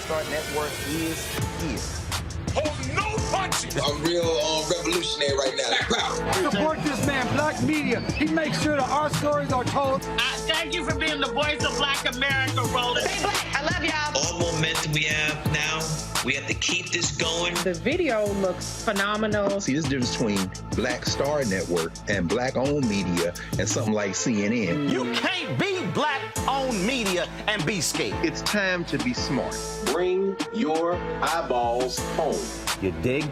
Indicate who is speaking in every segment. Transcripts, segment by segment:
Speaker 1: Star Network is here.
Speaker 2: Oh, no punches!
Speaker 3: I'm real revolutionary right now.
Speaker 4: Support this man, Black Media. He makes sure that our stories are told.
Speaker 5: Thank you for being the voice of Black America, Roland.
Speaker 6: Stay black. I love y'all.
Speaker 7: All momentum we have now, we have to keep this going.
Speaker 8: The video looks phenomenal.
Speaker 9: See, this difference between Black Star Network and Black-owned media and something like CNN.
Speaker 1: You can't be Black-owned media and be scared.
Speaker 9: It's time to be smart.
Speaker 10: Bring your eyeballs home.
Speaker 1: You dig?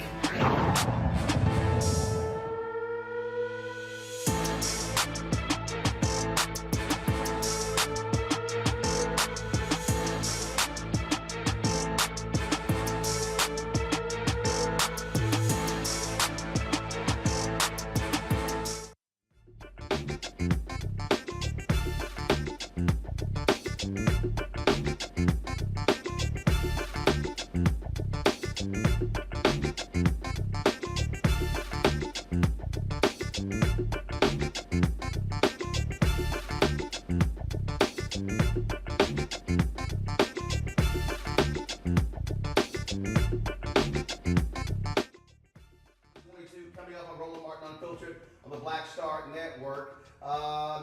Speaker 11: Coming up on Roland Unfiltered on the Black Star Network.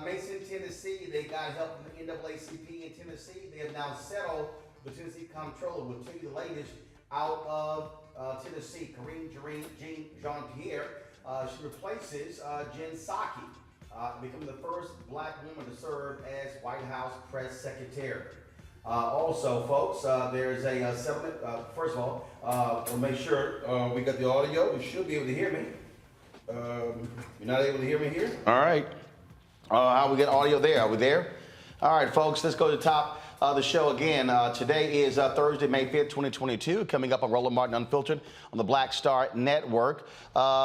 Speaker 11: Mason, Tennessee, they got help from the NAACP in Tennessee. They have now settled the Tennessee Comptroller. We'll tell you the latest out of Tennessee. Karine Jean-Pierre, she replaces Jen Psaki, becoming the first Black woman to serve as White House press secretary. Also, folks, there's a settlement. First of all, we'll make sure we got the audio. You should be able to hear me. You're not able to hear me here? All right. How we get audio there? Are we there? All right, folks, let's go to the top of the show again. Today is Thursday, May 5th, 2022. Coming up on Roland Martin Unfiltered on the Black Star Network.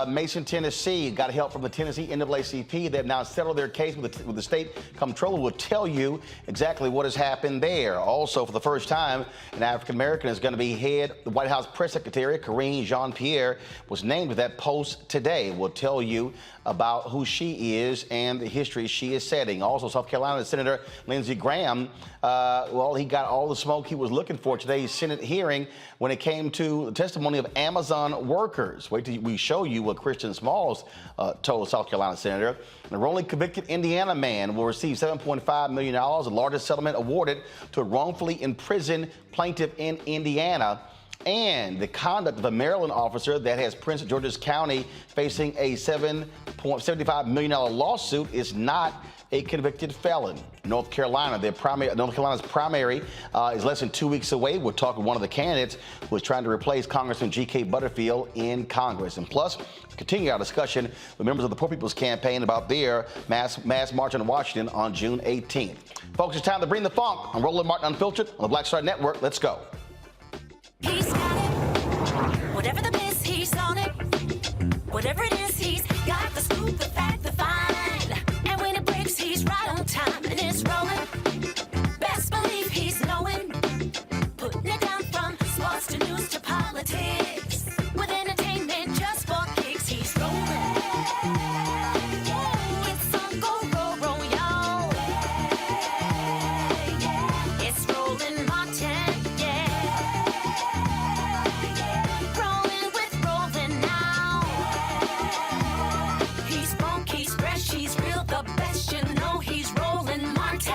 Speaker 11: Mason, Tennessee got help from the Tennessee NAACP. They've now settled their case with the state comptroller. Will tell you exactly what has happened there. Also, for the first time, an African-American is going to be the White House press secretary. Karine Jean-Pierre was named to that post today. We'll tell you about who she is and the history she is setting. Also, South Carolina Senator Lindsey Graham, well, he got all the smoke he was looking for today's Senate hearing when it came to the testimony of Amazon workers. Wait till we show you what Christian Smalls told South Carolina Senator. The wrongly convicted Indiana man will receive $7.5 million, the largest settlement awarded to a wrongfully imprisoned plaintiff in Indiana. And the conduct of a Maryland officer that has Prince George's County facing a $7.75 million lawsuit is not a convicted felon. North Carolina's primary is less than 2 weeks away. We'll talk with one of the candidates who is trying to replace Congressman G.K. Butterfield in Congress. And plus, continue our discussion with members of the Poor People's Campaign about their mass march in Washington on June 18th. Folks, it's time to bring the funk on Roland Martin Unfiltered on the Black Star Network. Let's go.
Speaker 12: He's got it. Whatever the miss, he's on it. Whatever it is, he's got the scoop, the fact, the find. And when it breaks, he's right on time and it's rolling. Best believe he's knowing. Putting it down from sports to news to politics. With entertainment just for kicks, he's rolling. It's on go, roll, y'all. It's Roland Martin. He's real, the best, you know he's Roland Martin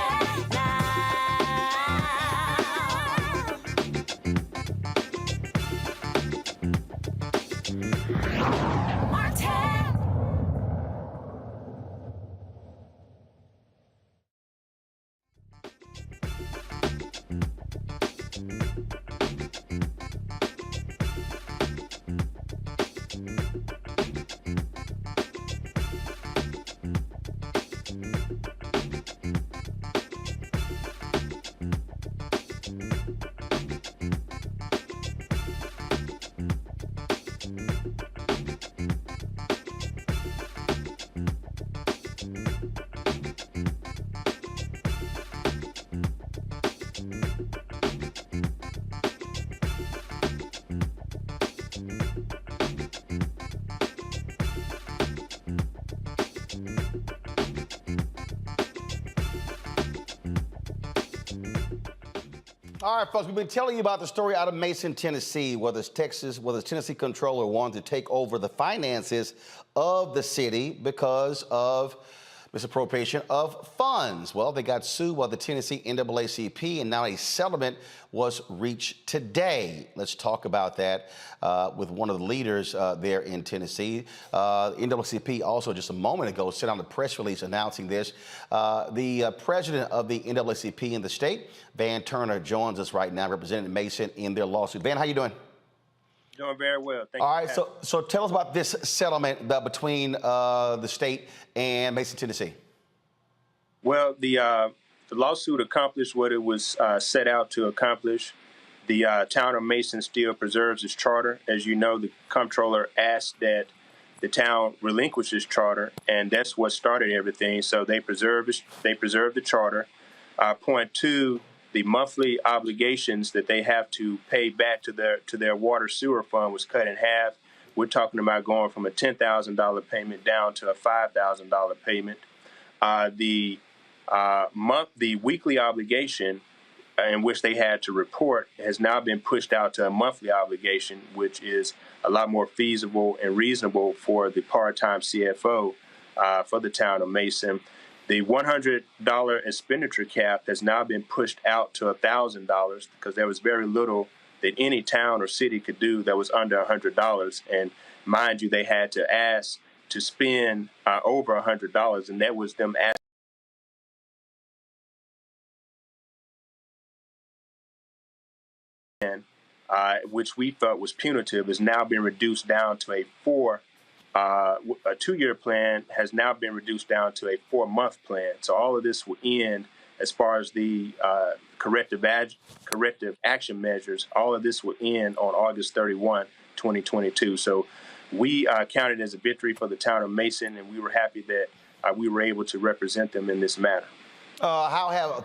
Speaker 11: All right, folks, we've been telling you about the story out of Mason, Tennessee, where the Tennessee Comptroller wanted to take over the finances of the city because of misappropriation of funds. Well, they got sued by the Tennessee NAACP, and now a settlement was reached today. Let's talk about that with one of the leaders there in Tennessee. NAACP also just a moment ago sent out a press release announcing this. The president of the NAACP in the state, Van Turner, joins us right now, representing Mason in their lawsuit. Van, how you doing?
Speaker 6: Doing very well. Thank you.
Speaker 11: All right, so tell us about this settlement between the state and Mason, Tennessee.
Speaker 6: Well, the lawsuit accomplished what it was set out to accomplish. The town of Mason still preserves its charter. As you know, the Comptroller asked that the town relinquish its charter, and that's what started everything. So they preserved the charter. Point two, the monthly obligations that they have to pay back to their water sewer fund was cut in half. We're talking about going from a $10,000 payment down to a $5,000 payment. The weekly obligation in which they had to report has now been pushed out to a monthly obligation, which is a lot more feasible and reasonable for the part-time CFO for the town of Mason. The $100 expenditure cap has now been pushed out to $1,000 because there was very little that any town or city could do that was under $100. And mind you, they had to ask to spend over $100, and that was them asking, which we thought was punitive, has now been reduced down to a 2-year plan has now been reduced down to a 4-month plan. So all of this will end as far as the corrective action measures. All of this will end on August 31, 2022. So we counted as a victory for the town of Mason, and we were happy that we were able to represent them in this matter.
Speaker 11: How have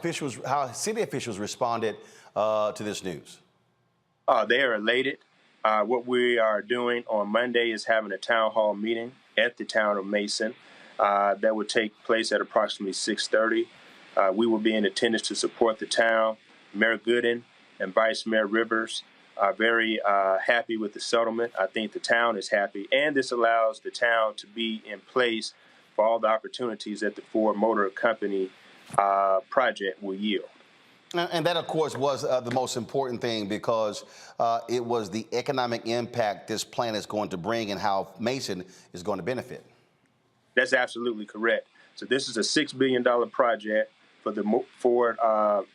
Speaker 11: city officials responded to this news?
Speaker 6: They are elated. What we are doing on Monday is having a town hall meeting at the town of Mason that would take place at approximately 6:30. We will be in attendance to support the town. Mayor Gooden and Vice Mayor Rivers are very happy with the settlement. I think the town is happy, and this allows the town to be in place for all the opportunities that the Ford Motor Company project will yield.
Speaker 11: And that, of course, was the most important thing, because it was the economic impact this plan is going to bring and how Mason is going to benefit.
Speaker 6: That's absolutely correct. So this is a $6 billion project for the Ford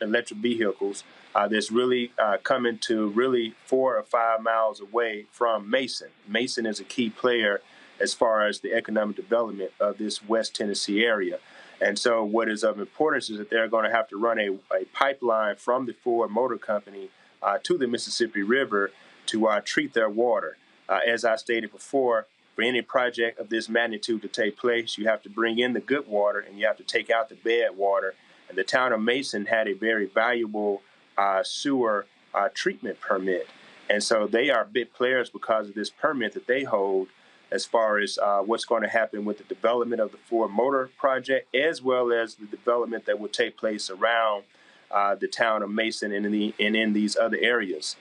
Speaker 6: electric vehicles that's really coming to really 4 or 5 miles away from Mason. Mason is a key player as far as the economic development of this West Tennessee area. And so what is of importance is that they're going to have to run a pipeline from the Ford Motor Company to the Mississippi River to treat their water. As I stated before, for any project of this magnitude to take place, you have to bring in the good water and you have to take out the bad water. And the town of Mason had a very valuable sewer treatment permit. And so they are big players because of this permit that they hold, as far as what's going to happen with the development of the Ford Motor project, as well as the development that will take place around the town of Mason and in these other areas.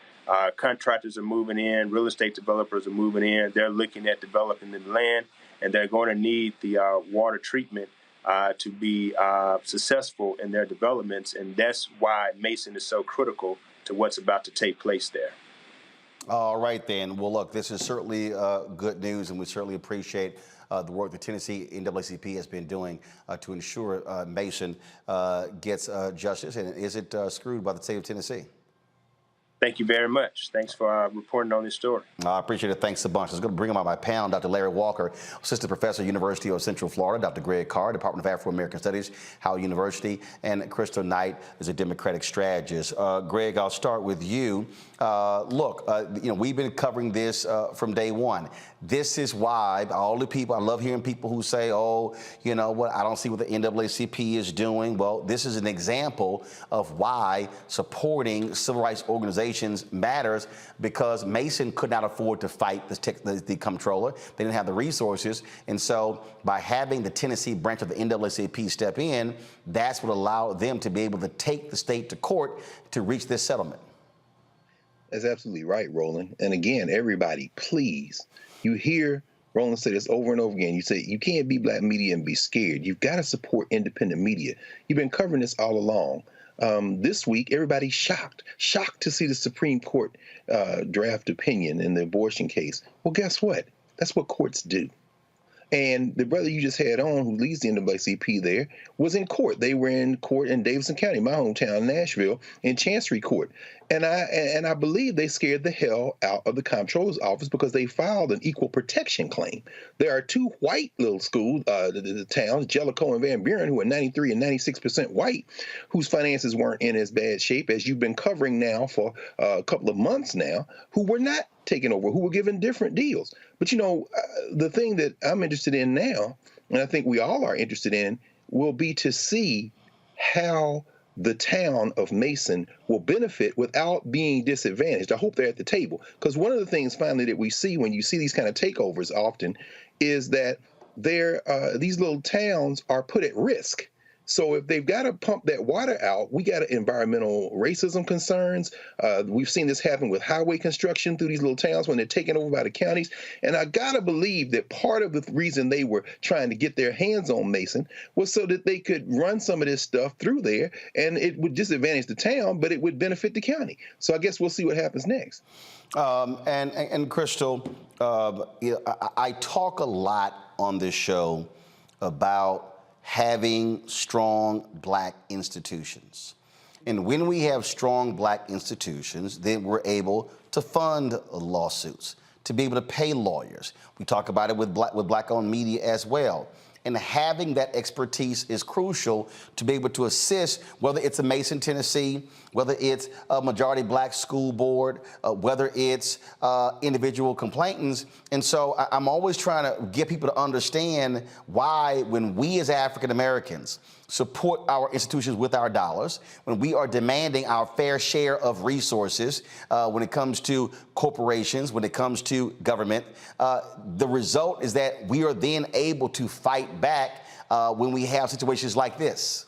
Speaker 6: Contractors are moving in, real estate developers are moving in. They're looking at developing the land, and they're going to need the water treatment to be successful in their developments, and that's why Mason is so critical to what's about to take place there.
Speaker 11: All right, then. Well, look, this is certainly good news, and we certainly appreciate the work the Tennessee NAACP has been doing to ensure Mason gets justice and isn't screwed by the state of Tennessee.
Speaker 6: Thank you very much. Thanks for reporting on this story.
Speaker 11: I appreciate it. Thanks a bunch. I was going to bring him on my panel, Dr. Larry Walker, Assistant Professor, University of Central Florida, Dr. Greg Carr, Department of Afro-American Studies, Howard University, and Crystal Knight is a Democratic strategist. Greg, I'll start with you. Look, we've been covering this from day one. This is why all the people, I love hearing people who say, oh, you know what, I don't see what the NAACP is doing. Well, this is an example of why supporting civil rights organizations
Speaker 1: organizations matters because Mason could not afford to fight the comptroller. They didn't have the resources. And so by having the Tennessee branch of the NAACP step in, that's what allowed them to be able to take the state to court to reach this settlement.
Speaker 9: That's absolutely right, Roland. And again, everybody, please, you hear Roland say this over and over again. You say you can't be black media and be scared. You've got to support independent media. You've been covering this all along. This week, everybody's shocked to see the Supreme Court draft opinion in the abortion case. Well, guess what? That's what courts do. And the brother you just had on, who leads the NAACP there, was in court. They were in court in Davidson County, my hometown, Nashville, in Chancery Court. And I believe they scared the hell out of the Comptroller's office because they filed an equal protection claim. There are two white little schools, the towns, Jellicoe and Van Buren, who are 93 and 96% white, whose finances weren't in as bad shape as you've been covering now for a couple of months now, who were not taken over, who were given different deals. But, you know, the thing that I'm interested in now, and I think we all are interested in, will be to see how the town of Mason will benefit without being disadvantaged. I hope they're at the table. Because one of the things finally that we see when you see these kind of takeovers often is that these little towns are put at risk. So if they've got to pump that water out, we got environmental racism concerns. We've seen this happen with highway construction through these little towns when they're taken over by the counties. And I got to believe that part of the reason they were trying to get their hands on Mason was so that they could run some of this stuff through there, and it would disadvantage the town, but it would benefit the county. So I guess we'll see what happens next.
Speaker 1: And Crystal, I talk a lot on this show about having strong black institutions. And when we have strong black institutions, then we're able to fund lawsuits, to be able to pay lawyers. We talk about it with black-owned media as well. And having that expertise is crucial to be able to assist, whether it's a Mason, Tennessee, whether it's a majority black school board, whether it's individual complainants. And so I'm always trying to get people to understand why, when we as African Americans support our institutions with our dollars, when we are demanding our fair share of resources, when it comes to corporations, when it comes to government, the result is that we are then able to fight back when we have situations like this.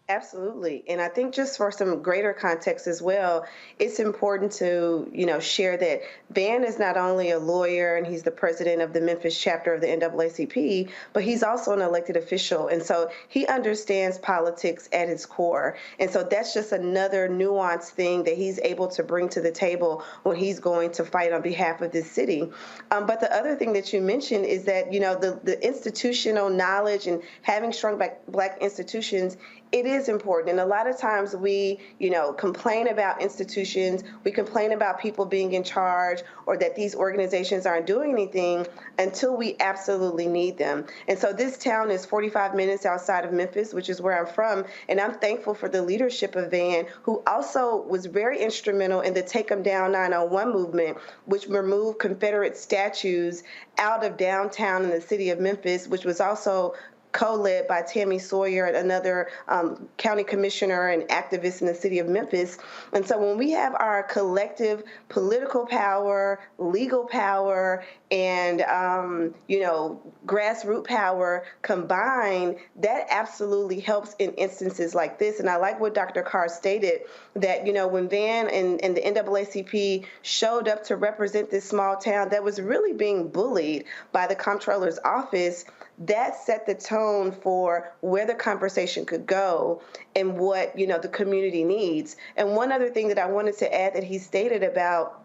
Speaker 8: Absolutely. And I think just for some greater context as well, it's important to, share that Van is not only a lawyer and he's the president of the Memphis chapter of the NAACP, but he's also an elected official. And so he understands politics at its core. And so that's just another nuanced thing that he's able to bring to the table when he's going to fight on behalf of this city. But the other thing that you mentioned is that, the institutional knowledge and having strong black institutions, it is important. And a lot of times we, complain about institutions, we complain about people being in charge or that these organizations aren't doing anything until we absolutely need them. And so this town is 45 minutes outside of Memphis, which is where I'm from. And I'm thankful for the leadership of Van, who also was very instrumental in the Take 'em Down 901 movement, which removed Confederate statues out of downtown in the city of Memphis, which was also co-led by Tammy Sawyer, another county commissioner and activist in the city of Memphis. And so when we have our collective political power, legal power, and, grassroots power combined, that absolutely helps in instances like this. And I like what Dr. Carr stated, that, when Van and the NAACP showed up to represent this small town that was really being bullied by the Comptroller's office, that set the tone for where the conversation could go and what, the community needs. And one other thing that I wanted to add that he stated about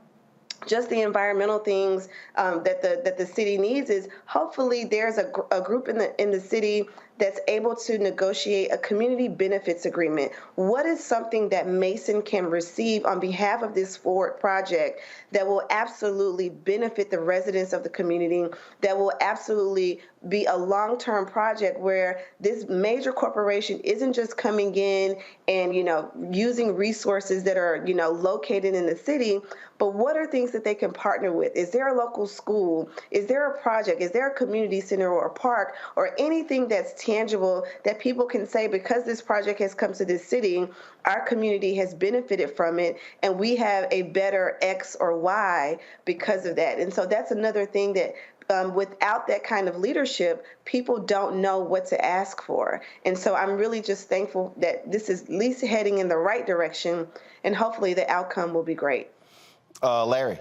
Speaker 8: just the environmental things that the city needs is hopefully there's a group in the city that's able to negotiate a community benefits agreement. What is something that Mason can receive on behalf of this forward project that will absolutely benefit the residents of the community, that will absolutely be a long-term project where this major corporation isn't just coming in and, using resources that are, located in the city, but what are things that they can partner with? Is there a local school? Is there a project? Is there a community center or a park or anything that's tangible that people can say, because this project has come to this city, our community has benefited from it, and we have a better X or Y because of that. And so that's another thing that without that kind of leadership, people don't know what to ask for. And so I'm really just thankful that this is at least heading in the right direction, and hopefully the outcome will be great.
Speaker 1: Larry.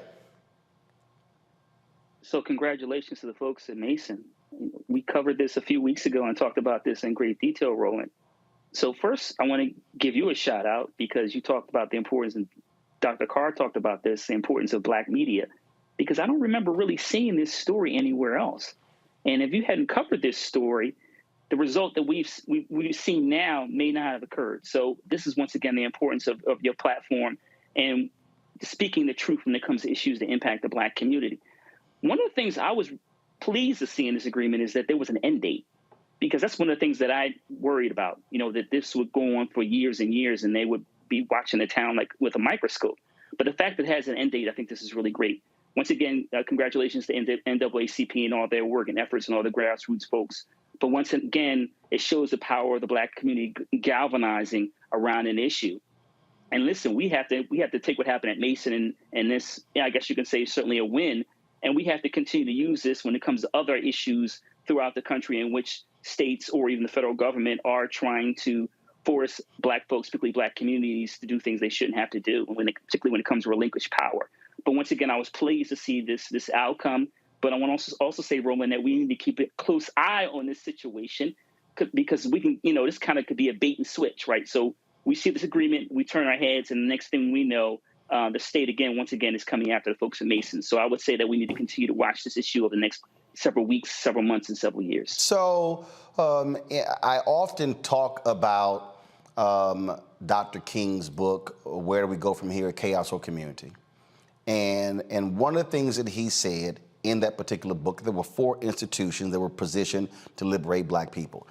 Speaker 13: So congratulations to the folks at Mason. We covered this a few weeks ago and talked about this in great detail, Roland. So first, I want to give you a shout out because you talked about the importance, and Dr. Carr talked about this, the importance of Black media, because I don't remember really seeing this story anywhere else. And if you hadn't covered this story, the result that we've seen now may not have occurred. So this is, once again, the importance of your platform and speaking the truth when it comes to issues that impact the Black community. One of the things I was pleased to see in this agreement is that there was an end date, because that's one of the things that I worried about, that this would go on for years and years and they would be watching the town like with a microscope. But the fact that it has an end date, I think this is really great. Once again, congratulations to NAACP and all their work and efforts and all the grassroots folks. But once again, it shows the power of the Black community galvanizing around an issue. And listen, we have to take what happened at Mason and this, I guess you can say, certainly a win. And we have to continue to use this when it comes to other issues throughout the country in which states or even the federal government are trying to force Black folks, particularly Black communities, to do things they shouldn't have to do, particularly when it comes to relinquished power. But once again, I was pleased to see this outcome. But I want to also say, Roland, that we need to keep a close eye on this situation because we can, this kind of could be a bait and switch, right? So we see this agreement, we turn our heads, and the next thing we know, the state, once again, is coming after the folks at Mason. So I would say that we need to continue to watch this issue over the next several weeks, several months, and several years.
Speaker 1: So I often talk about Dr. King's book, Where Do We Go From Here, Chaos or Community? And one of the things that he said in that particular book, there were 4 institutions that were positioned to liberate Black people.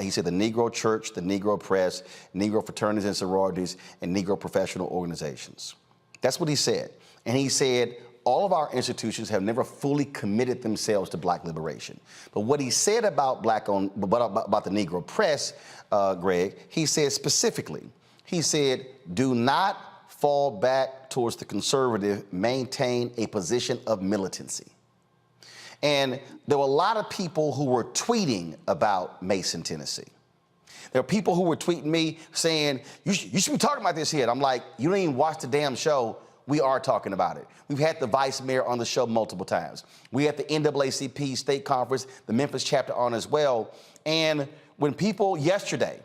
Speaker 1: He said the Negro Church, the Negro Press, Negro fraternities and sororities, and Negro professional organizations. That's what he said. And he said all of our institutions have never fully committed themselves to Black liberation. But what he said about about the Negro Press, Greg, he said specifically, he said, do not fall back towards the conservative, maintain a position of militancy. And there were a lot of people who were tweeting about Mason, Tennessee. There are people who were tweeting me saying, you should be talking about this here. And I'm like, you don't even watch the damn show. We are talking about it. We've had the vice mayor on the show multiple times. We had the NAACP state conference, the Memphis chapter on as well. And when people yesterday,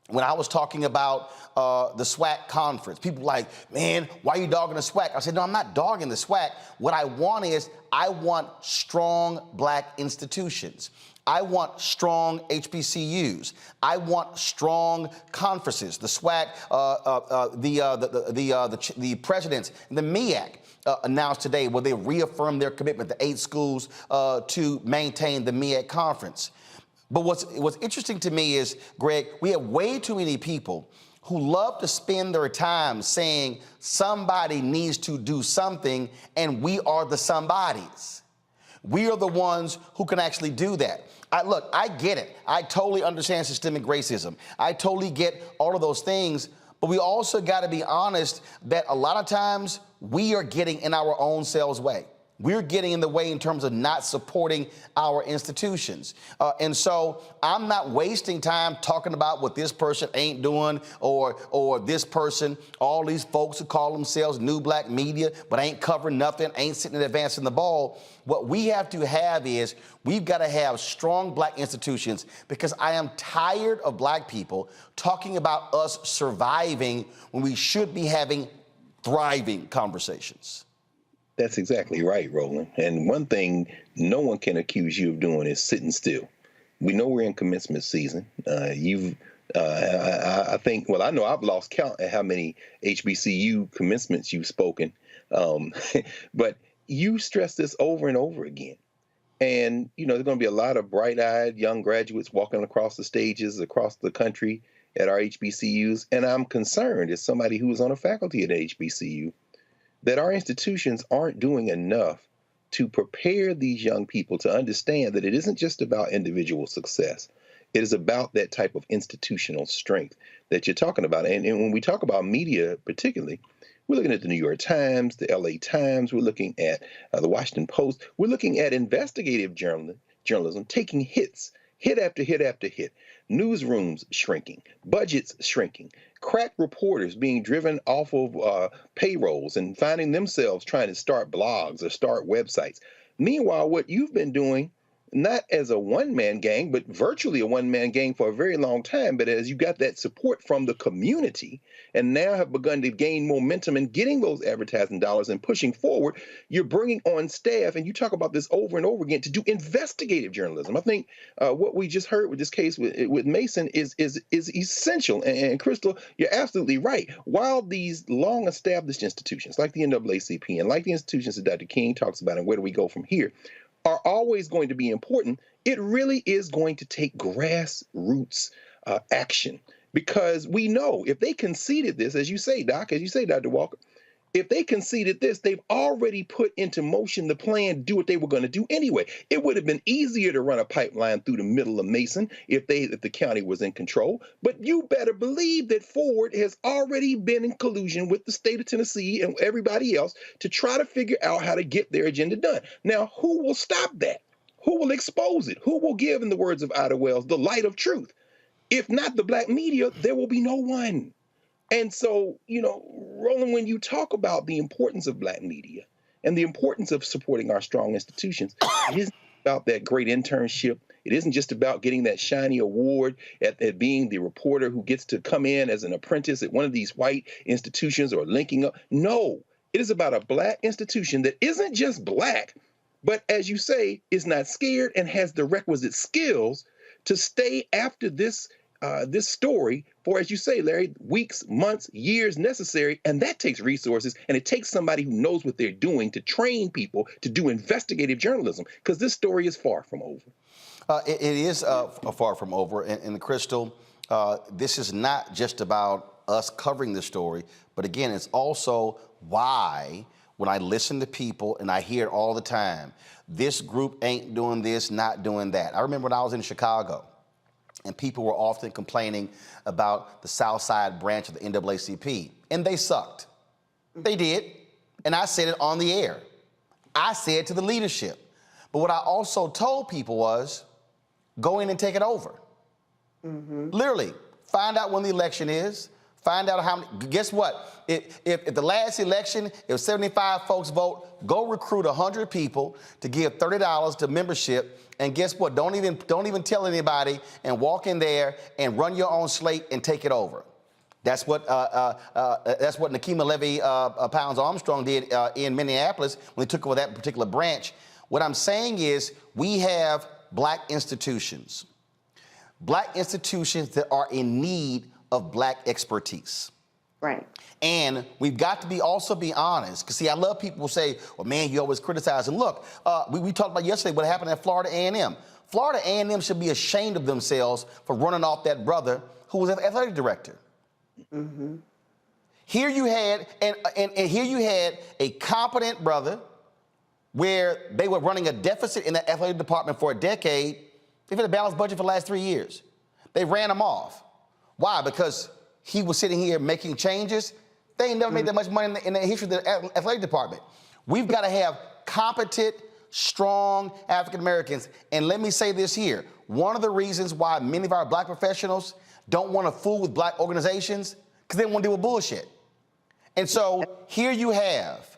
Speaker 1: when I was talking about the SWAC conference, people were like, man, why are you dogging the SWAC? I said, no, I'm not dogging the SWAC. What I want is, I want strong Black institutions. I want strong HBCUs. I want strong conferences. The SWAC, the presidents, the MEAC announced today where they reaffirmed their commitment, the 8 schools, to maintain the MEAC conference. But what's interesting to me is, Greg, we have way too many people who love to spend their time saying somebody needs to do something, and we are the somebodies. We are the ones who can actually do that. Look, I get it. I totally understand systemic racism. I totally get all of those things, but we also got to be honest that a lot of times we are getting in our own selves' way. We're getting in the way in terms of not supporting our institutions. And so I'm not wasting time talking about what this person ain't doing or this person, all these folks who call themselves new Black media, but ain't covering nothing, ain't sitting and advancing the ball. What we have to have is we've got to have strong Black institutions, because I am tired of Black people talking about us surviving when we should be having thriving conversations.
Speaker 9: That's exactly right, Roland. And one thing no one can accuse you of doing is sitting still. We know we're in commencement season. I think, I know I've lost count at how many HBCU commencements you've spoken. But you stress this over and over again. And, there's going to be a lot of bright-eyed young graduates walking across the stages across the country at our HBCUs. And I'm concerned, as somebody who is on a faculty at HBCU, that our institutions aren't doing enough to prepare these young people to understand that it isn't just about individual success. It is about that type of institutional strength that you're talking about. And when we talk about media particularly, we're looking at the New York Times, the LA Times, we're looking at the Washington Post, we're looking at investigative journalism taking hits, hit after hit after hit, newsrooms shrinking, budgets shrinking, crack reporters being driven off of payrolls and finding themselves trying to start blogs or start websites. Meanwhile, what you've been doing, not as a one-man gang, but virtually a one-man gang for a very long time, but as you got that support from the community and now have begun to gain momentum in getting those advertising dollars and pushing forward, you're bringing on staff, and you talk about this over and over again, to do investigative journalism. I think what we just heard with this case with Mason is essential. And Crystal, you're absolutely right. While these long-established institutions like the NAACP and like the institutions that Dr. King talks about, and where do we go from here, are always going to be important, it really is going to take grassroots action, because we know if they conceded this, as you say, Doc, as you say, Dr. Walker, if they conceded this, they've already put into motion the plan to do what they were going to do anyway. It would have been easier to run a pipeline through the middle of Mason if the county was in control. But you better believe that Ford has already been in collusion with the state of Tennessee and everybody else to try to figure out how to get their agenda done. Now, who will stop that? Who will expose it? Who will give, in the words of Ida Wells, the light of truth? If not the black media, there will be no one. And so, Roland, when you talk about the importance of black media and the importance of supporting our strong institutions, it isn't about that great internship. It isn't just about getting that shiny award at being the reporter who gets to come in as an apprentice at one of these white institutions or linking up. No, it is about a black institution that isn't just black, but as you say, is not scared and has the requisite skills to stay after this story for, as you say, Larry, weeks, months, years necessary. And that takes resources, and it takes somebody who knows what they're doing to train people to do investigative journalism, because this story is far from over.
Speaker 1: It is far from over. And Crystal, this is not just about us covering the story, but again, it's also why when I listen to people, and I hear it all the time, this group ain't doing this, not doing that. I remember when I was in Chicago, and people were often complaining about the South Side branch of the NAACP, and they sucked. They did, and I said it on the air. I said to the leadership. But what I also told people was, go in and take it over. Literally, find out when the election is, find out how many, guess what? If the last election, if 75 folks vote, go recruit 100 people to give $30 to membership, and guess what? Don't even tell anybody, and walk in there and run your own slate and take it over. That's what Nakima Levy Pounds Armstrong did in Minneapolis when they took over that particular branch. What I'm saying is we have black institutions that are in need of black expertise.
Speaker 8: Right.
Speaker 1: And we've got to also be honest, because see, I love people who say, well, man, you always criticize. And look, we talked about yesterday what happened at Florida A&M. Florida A&M should be ashamed of themselves for running off that brother who was an athletic director. Here you had, and here you had a competent brother where they were running a deficit in the athletic department for a decade. They've had a balanced budget for the last 3 years. They ran him off. Why? Because he was sitting here making changes. They ain't never made that much money in the history of the athletic department. We've got to have competent, strong African Americans. And let me say this here. One of the reasons why many of our black professionals don't want to fool with black organizations, because they don't want to deal with bullshit. And so here you have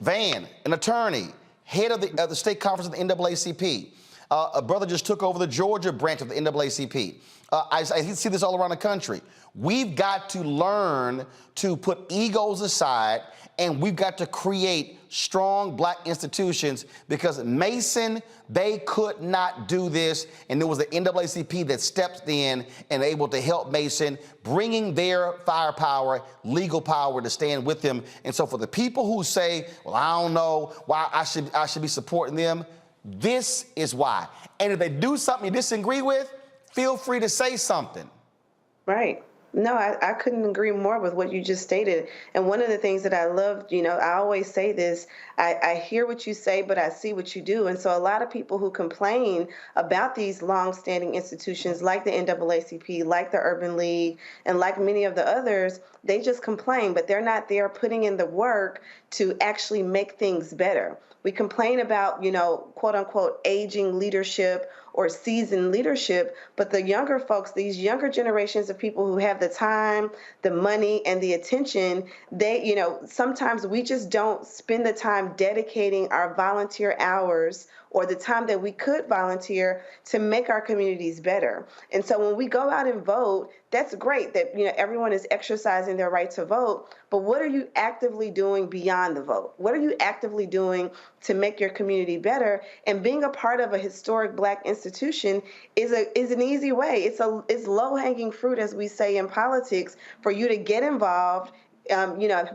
Speaker 1: Van, an attorney, head of the state conference of the NAACP. A brother just took over the Georgia branch of the NAACP. I see this all around the country. We've got to learn to put egos aside, and we've got to create strong black institutions, because Mason, they could not do this, and it was the NAACP that stepped in and able to help Mason, bringing their firepower, legal power to stand with him. And so for the people who say, well, I don't know why I should be supporting them, this is why. And if they do something you disagree with, feel free to say something.
Speaker 8: Right. No, I couldn't agree more with what you just stated. And one of the things that I loved, I always say this, I hear what you say, but I see what you do. And so a lot of people who complain about these longstanding institutions like the NAACP, like the Urban League, and like many of the others, they just complain, but they're not there putting in the work to actually make things better. We complain about, quote unquote, aging leadership or seasoned leadership, but the younger folks, these younger generations of people who have the time, the money, and the attention, they, sometimes we just don't spend the time dedicating our volunteer hours or the time that we could volunteer to make our communities better. And so when we go out and vote, that's great that everyone is exercising their right to vote, but what are you actively doing beyond the vote? What are you actively doing to make your community better? And being a part of a historic Black institution is an easy way. It's low-hanging fruit, as we say in politics, for you to get involved,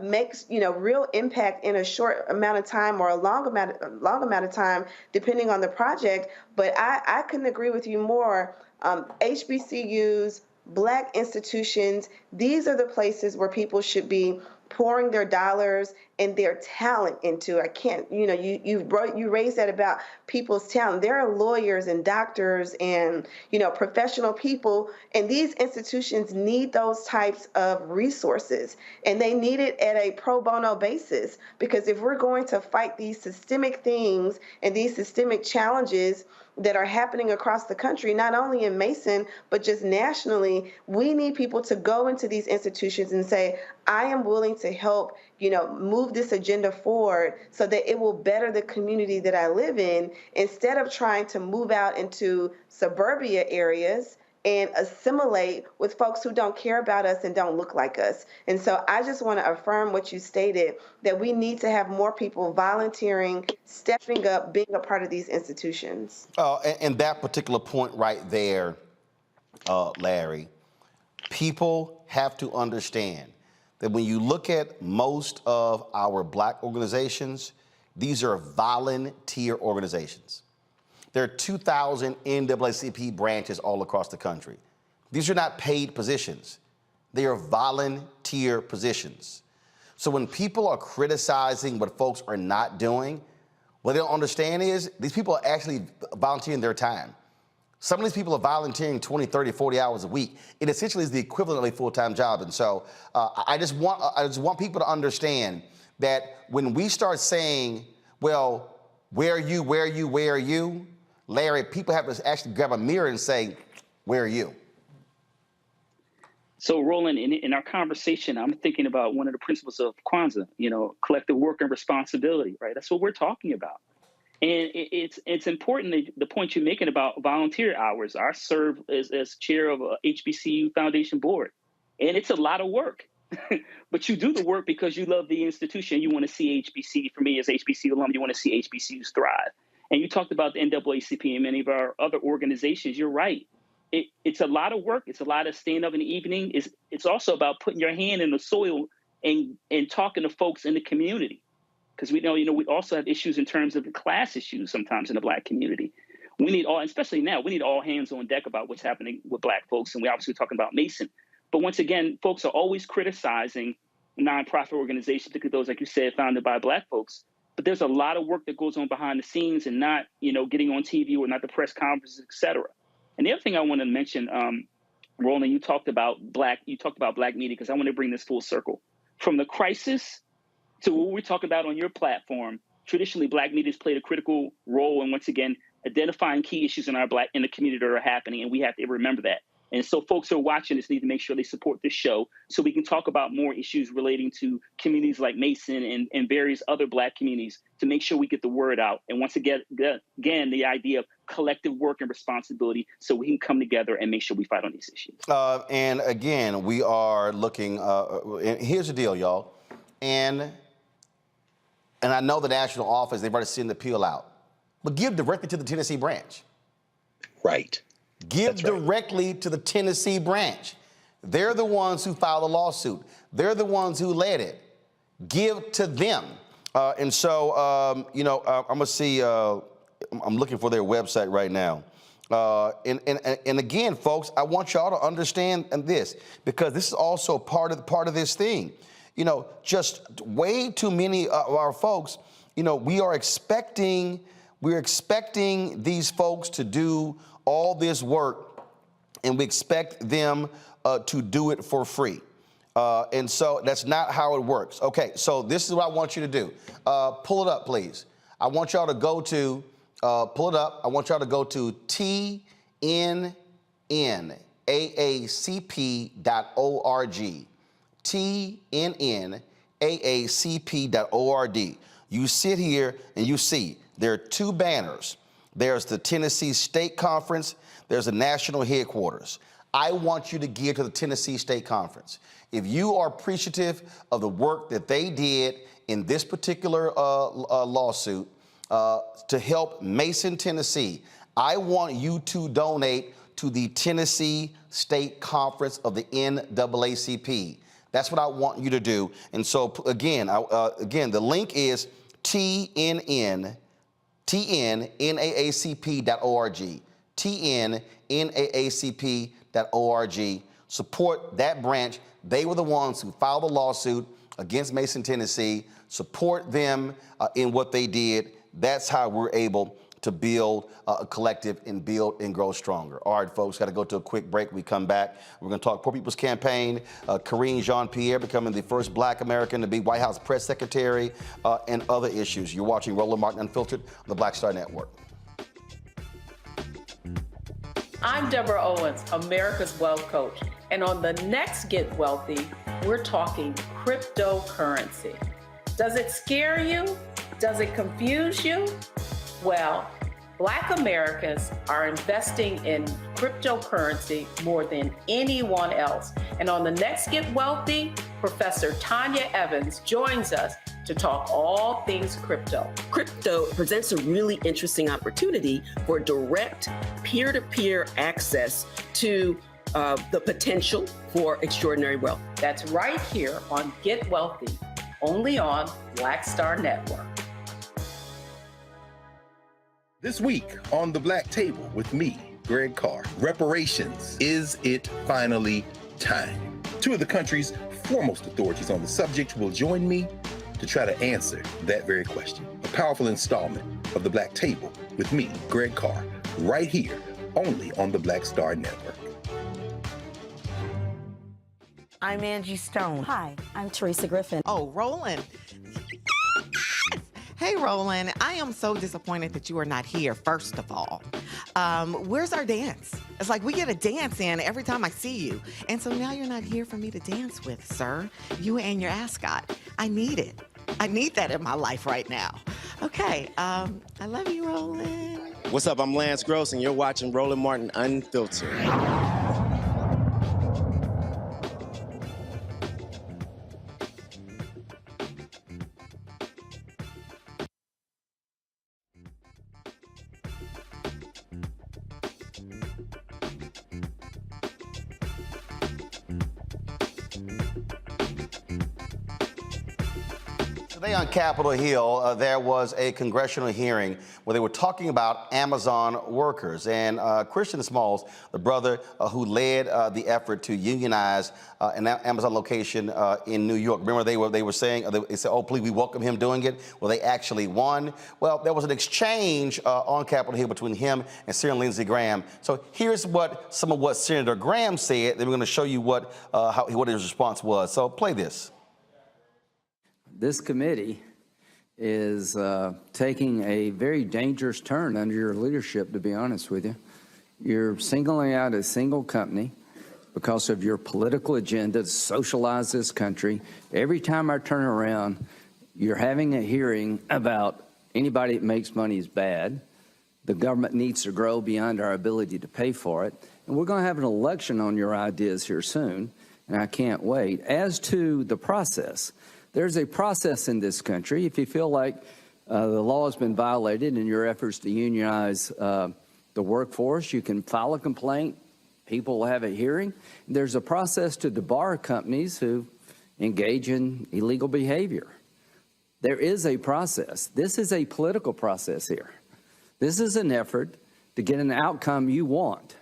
Speaker 8: makes real impact in a short amount of time or a long amount of time, depending on the project. But I couldn't agree with you more. HBCUs, Black institutions, these are the places where people should be pouring their dollars and their talent into. I can't, you raised that about people's talent. There are lawyers and doctors and, professional people, and these institutions need those types of resources, and they need it at a pro bono basis, because if we're going to fight these systemic things and these systemic challenges that are happening across the country, not only in Mason, but just nationally, we need people to go into these institutions and say, I am willing to help, move this agenda forward so that it will better the community that I live in, instead of trying to move out into suburbia areas and assimilate with folks who don't care about us and don't look like us. And so I just want to affirm what you stated, that we need to have more people volunteering, stepping up, being a part of these institutions.
Speaker 1: And that particular point right there, Larry, people have to understand that when you look at most of our Black organizations, these are volunteer organizations. There are 2,000 NAACP branches all across the country. These are not paid positions. They are volunteer positions. So when people are criticizing what folks are not doing, what they don't understand is these people are actually volunteering their time. Some of these people are volunteering 20, 30, 40 hours a week. It essentially is the equivalent of a full-time job. And so I just want people to understand that when we start saying, well, where are you, where are you, where are you? Larry, people have to actually grab a mirror and say, where are you?
Speaker 13: So, Roland, in our conversation, I'm thinking about one of the principles of Kwanzaa, collective work and responsibility, right? That's what we're talking about. And it's important, the point you're making about volunteer hours. I serve as chair of a HBCU Foundation board, and it's a lot of work. But you do the work because you love the institution. You want to see HBC, for me as HBCU alum, you want to see HBCUs thrive. And you talked about the NAACP and many of our other organizations. You're right. It's a lot of work. It's a lot of staying up in the evening. It's also about putting your hand in the soil and talking to folks in the community. Because we know, we also have issues in terms of the class issues sometimes in the Black community. We need all, especially now, we need all hands on deck about what's happening with Black folks. And we obviously talking about Mason. But once again, folks are always criticizing nonprofit organizations, particularly those, like you said, founded by Black folks. But there's a lot of work that goes on behind the scenes and not, getting on TV or not the press conferences, et cetera. And the other thing I want to mention, Roland, you talked about Black media, because I want to bring this full circle. From the crisis to what we're talking about on your platform, traditionally Black media has played a critical role in, once again, identifying key issues in the community that are happening, and we have to remember that. And so folks who are watching this need to make sure they support this show so we can talk about more issues relating to communities like Mason and various other Black communities to make sure we get the word out. And once again, the idea of collective work and responsibility so we can come together and make sure we fight on these issues.
Speaker 1: And again, we are looking, and here's the deal, y'all. And I know the national office, they've already sent the appeal out, but give directly to the Tennessee branch.
Speaker 9: Right.
Speaker 1: Give directly to the Tennessee branch. They're the ones who filed the lawsuit. They're the ones who led it. Give to them. And so, I'm going to see, I'm looking for their website right now. And again, folks, I want y'all to understand this, because this is also part of this thing. You know, just way too many of our folks, you know, we're expecting these folks to do all this work, and we expect them to do it for free. And so that's not how it works. Okay, so this is what I want you to do. Pull it up, please. I want y'all to go to, pull it up. I want y'all to go to TNNAACP.org. TNNAACP.org. You sit here and you see there are two banners. There's the Tennessee State Conference. There's the national headquarters. I want you to give to the Tennessee State Conference. If you are appreciative of the work that they did in this particular lawsuit to help Mason, Tennessee, I want you to donate to the Tennessee State Conference of the NAACP. That's what I want you to do. And so again, the link is TNNAACP.org. TNNAACP.org. Support that branch. They were the ones who filed the lawsuit against Mason, Tennessee. Support them in what they did. That's how we're able to build a collective and build and grow stronger. All right, folks, got to go to a quick break. We come back. We're going to talk Poor People's Campaign, Karine Jean-Pierre becoming the first Black American to be White House press secretary, and other issues. You're watching Roland Martin Unfiltered on the Black Star Network.
Speaker 14: I'm Deborah Owens, America's Wealth Coach. And on the next Get Wealthy, we're talking cryptocurrency. Does it scare you? Does it confuse you? Well, Black Americans are investing in cryptocurrency more than anyone else. And on the next Get Wealthy, Professor Tanya Evans joins us to talk all things crypto.
Speaker 15: Crypto presents a really interesting opportunity for direct peer-to-peer access to the potential for extraordinary wealth.
Speaker 14: That's right here on Get Wealthy, only on Black Star Network.
Speaker 9: This week on The Black Table with me, Greg Carr, reparations. Is it finally time? Two of the country's foremost authorities on the subject will join me to try to answer that very question. A powerful installment of The Black Table with me, Greg Carr, right here, only on the Black Star Network.
Speaker 16: I'm Angie Stone.
Speaker 17: Hi, I'm Teresa Griffin.
Speaker 18: Oh, Roland. Hey, Roland, I am so disappointed that you are not here, first of all. Where's our dance? It's like we get a dance in every time I see you. And so now you're not here for me to dance with, sir. You and your ascot. I need it. I need that in my life right now. Okay, I love you, Roland.
Speaker 19: What's up? I'm Lance Gross, and you're watching Roland Martin Unfiltered.
Speaker 1: Today on Capitol Hill, there was a congressional hearing where they were talking about Amazon workers. And Christian Smalls, the brother who led the effort to unionize an Amazon location in New York. Remember, they were saying, they said, oh, please, we welcome him doing it. Well, they actually won. Well, there was an exchange on Capitol Hill between him and Senator Lindsey Graham. So here's some of what Senator Graham said. Then we're going to show you what his response was. So play this.
Speaker 20: This committee is taking a very dangerous turn under your leadership, to be honest with you. You're singling out a single company because of your political agenda to socialize this country. Every time I turn around, you're having a hearing about anybody that makes money is bad. The government needs to grow beyond our ability to pay for it. And we're going to have an election on your ideas here soon, and I can't wait. As to the process, there's a process in this country. If you feel like the law has been violated in your efforts to unionize the workforce, you can file a complaint. People will have a hearing. There's a process to debar companies who engage in illegal behavior. There is a process. This is a political process here. This is an effort to get an outcome you want,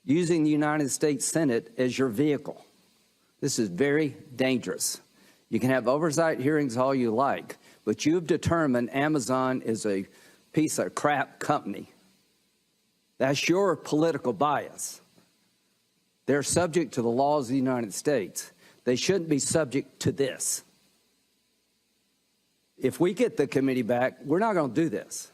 Speaker 20: using the United States Senate as your vehicle. This is very dangerous. You can have oversight hearings all you like, but you've determined Amazon is a piece of crap company. That's your political bias. They're subject to the laws of the United States. They shouldn't be subject to this. If we get the committee back, we're not going to do this.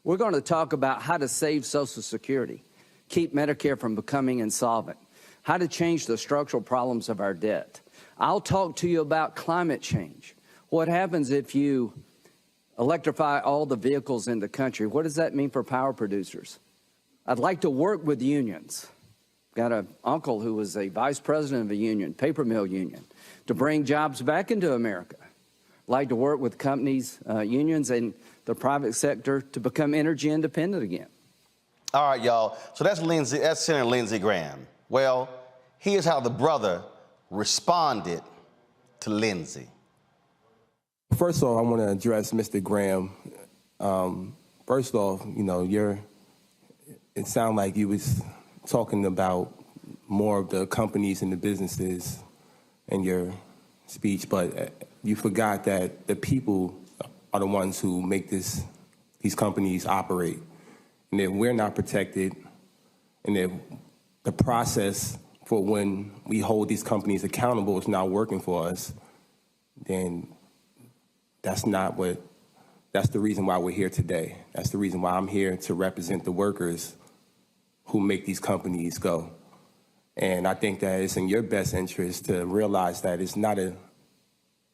Speaker 20: We're going to talk about how to save Social Security, keep Medicare from becoming insolvent, how to change the structural problems of our debt. I'll talk to you about climate change. What happens if you electrify all the vehicles in the country? What does that mean for power producers? I'd like to work with unions. Got an uncle who was a vice president of a union, paper mill union, to bring jobs back into America. I'd like to work with companies, unions, and the private sector to become energy independent again.
Speaker 1: All right, y'all. So that's Senator Lindsey Graham. Well, here's how the brother responded to Lindsey.
Speaker 17: First off, I want to address Mr. Graham. First off, you know, it sounded like you was talking about more of the companies and the businesses in your speech, but you forgot that the people are the ones who make these companies operate, and that we're not protected, and that the process for when we hold these companies accountable is not working for us, then that's the reason why we're here today. That's the reason why I'm here to represent the workers who make these companies go. And I think that it's in your best interest to realize that it's not a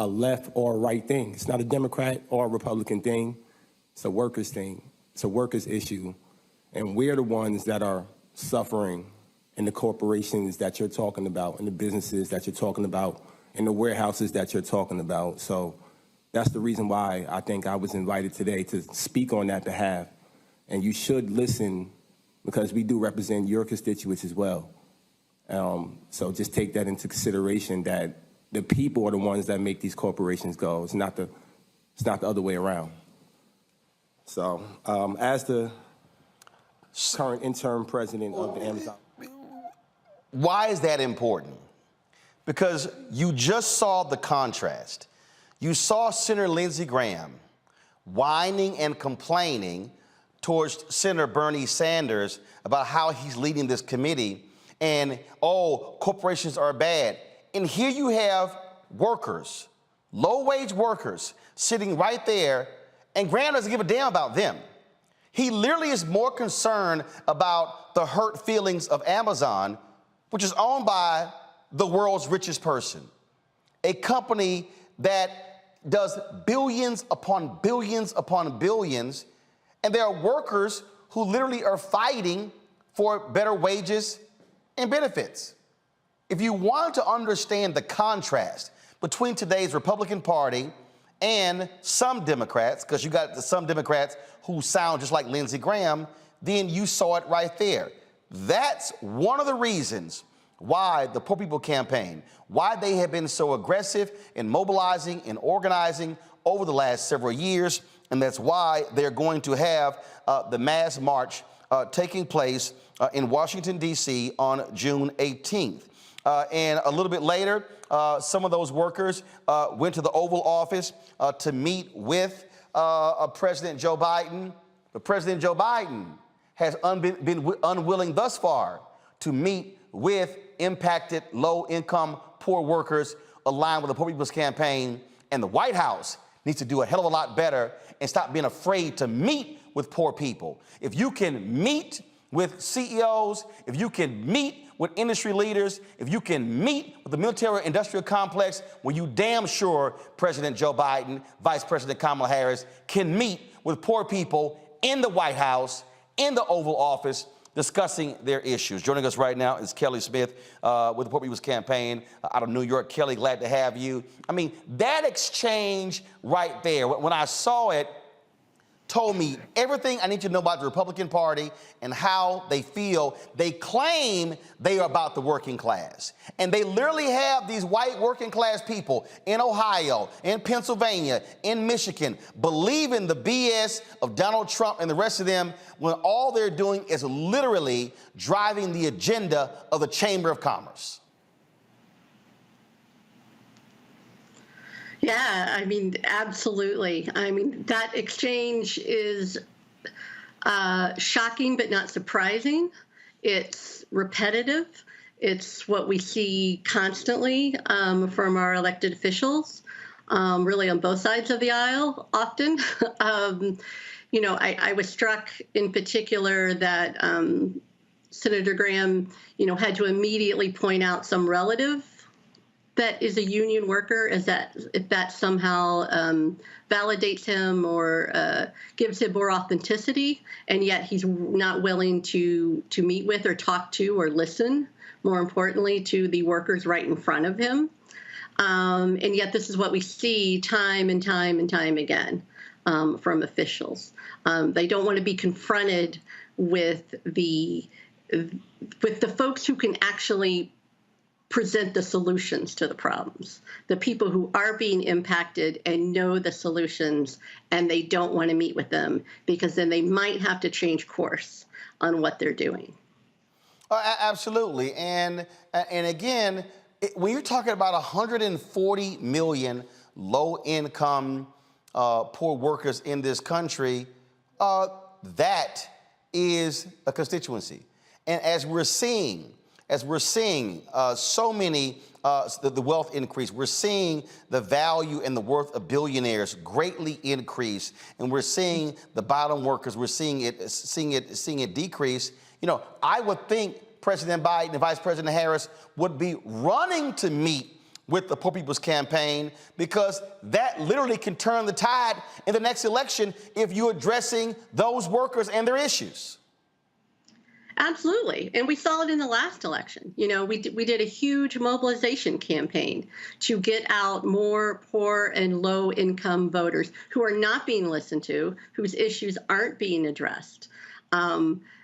Speaker 17: left or right thing. It's not a Democrat or a Republican thing. It's a workers thing. It's a workers issue. And we're the ones that are suffering in the corporations that you're talking about, in the businesses that you're talking about, in the warehouses that you're talking about. So that's the reason why I think I was invited today to speak on that behalf. And you should listen, because we do represent your constituents as well. So just take that into consideration, that the people are the ones that make these corporations go. It's not the other way around. So as the current interim president of the Amazon.
Speaker 1: Why is that important? Because you just saw the contrast. You saw Senator Lindsey Graham whining and complaining towards Senator Bernie Sanders about how he's leading this committee and, oh, corporations are bad. And here you have workers, low-wage workers, sitting right there, and Graham doesn't give a damn about them. He literally is more concerned about the hurt feelings of Amazon, which is owned by the world's richest person, a company that does billions upon billions upon billions, and there are workers who literally are fighting for better wages and benefits. If you want to understand the contrast between today's Republican Party and some Democrats, because you got some Democrats who sound just like Lindsey Graham, then you saw it right there. That's one of the reasons why the Poor People Campaign, why they have been so aggressive in mobilizing and organizing over the last several years, and that's why they're going to have the mass march taking place in Washington, D.C. on June 18th. And a little bit later, some of those workers went to the Oval Office to meet with President Joe Biden. But President Joe Biden has been unwilling thus far to meet with impacted low-income poor workers aligned with the Poor People's Campaign. And the White House needs to do a hell of a lot better and stop being afraid to meet with poor people. If you can meet with CEOs, if you can meet with industry leaders, if you can meet with the military-industrial complex, well, you damn sure President Joe Biden, Vice President Kamala Harris can meet with poor people in the White House, in the Oval Office, discussing their issues. Joining us right now is Kelly Smith with the Poor People's Campaign out of New York. Kelly, glad to have you. I mean, that exchange right there, when I saw it, told me everything I need to know about the Republican Party and how they feel. They claim they are about the working class. And they literally have these white working class people in Ohio, in Pennsylvania, in Michigan, believing the BS of Donald Trump and the rest of them when all they're doing is literally driving the agenda of the Chamber of Commerce.
Speaker 21: Yeah, I mean, absolutely. I mean, that exchange is shocking but not surprising. It's repetitive. It's what we see constantly from our elected officials, really on both sides of the aisle often. You know, I was struck in particular that Senator Graham, you know, had to immediately point out some relative that is a union worker, is that if that somehow validates him or gives him more authenticity, and yet he's not willing to meet with or talk to or listen, more importantly, to the workers right in front of him. And yet this is what we see time and time and time again from officials. They don't want to be confronted with the folks who can actually present the solutions to the problems, the people who are being impacted and know the solutions, and they don't want to meet with them because then they might have to change course on what they're doing.
Speaker 1: Absolutely. And again, when you're talking about 140 million low-income poor workers in this country, that is a constituency. And as we're seeing so many, the wealth increase, we're seeing the value and the worth of billionaires greatly increase, and we're seeing the bottom workers, we're seeing it decrease. You know, I would think President Biden and Vice President Harris would be running to meet with the Poor People's Campaign, because that literally can turn the tide in the next election if you're addressing those workers and their issues.
Speaker 21: Absolutely. And we saw it in the last election. You know, we did a huge mobilization campaign to get out more poor and low income voters who are not being listened to, whose issues aren't being addressed.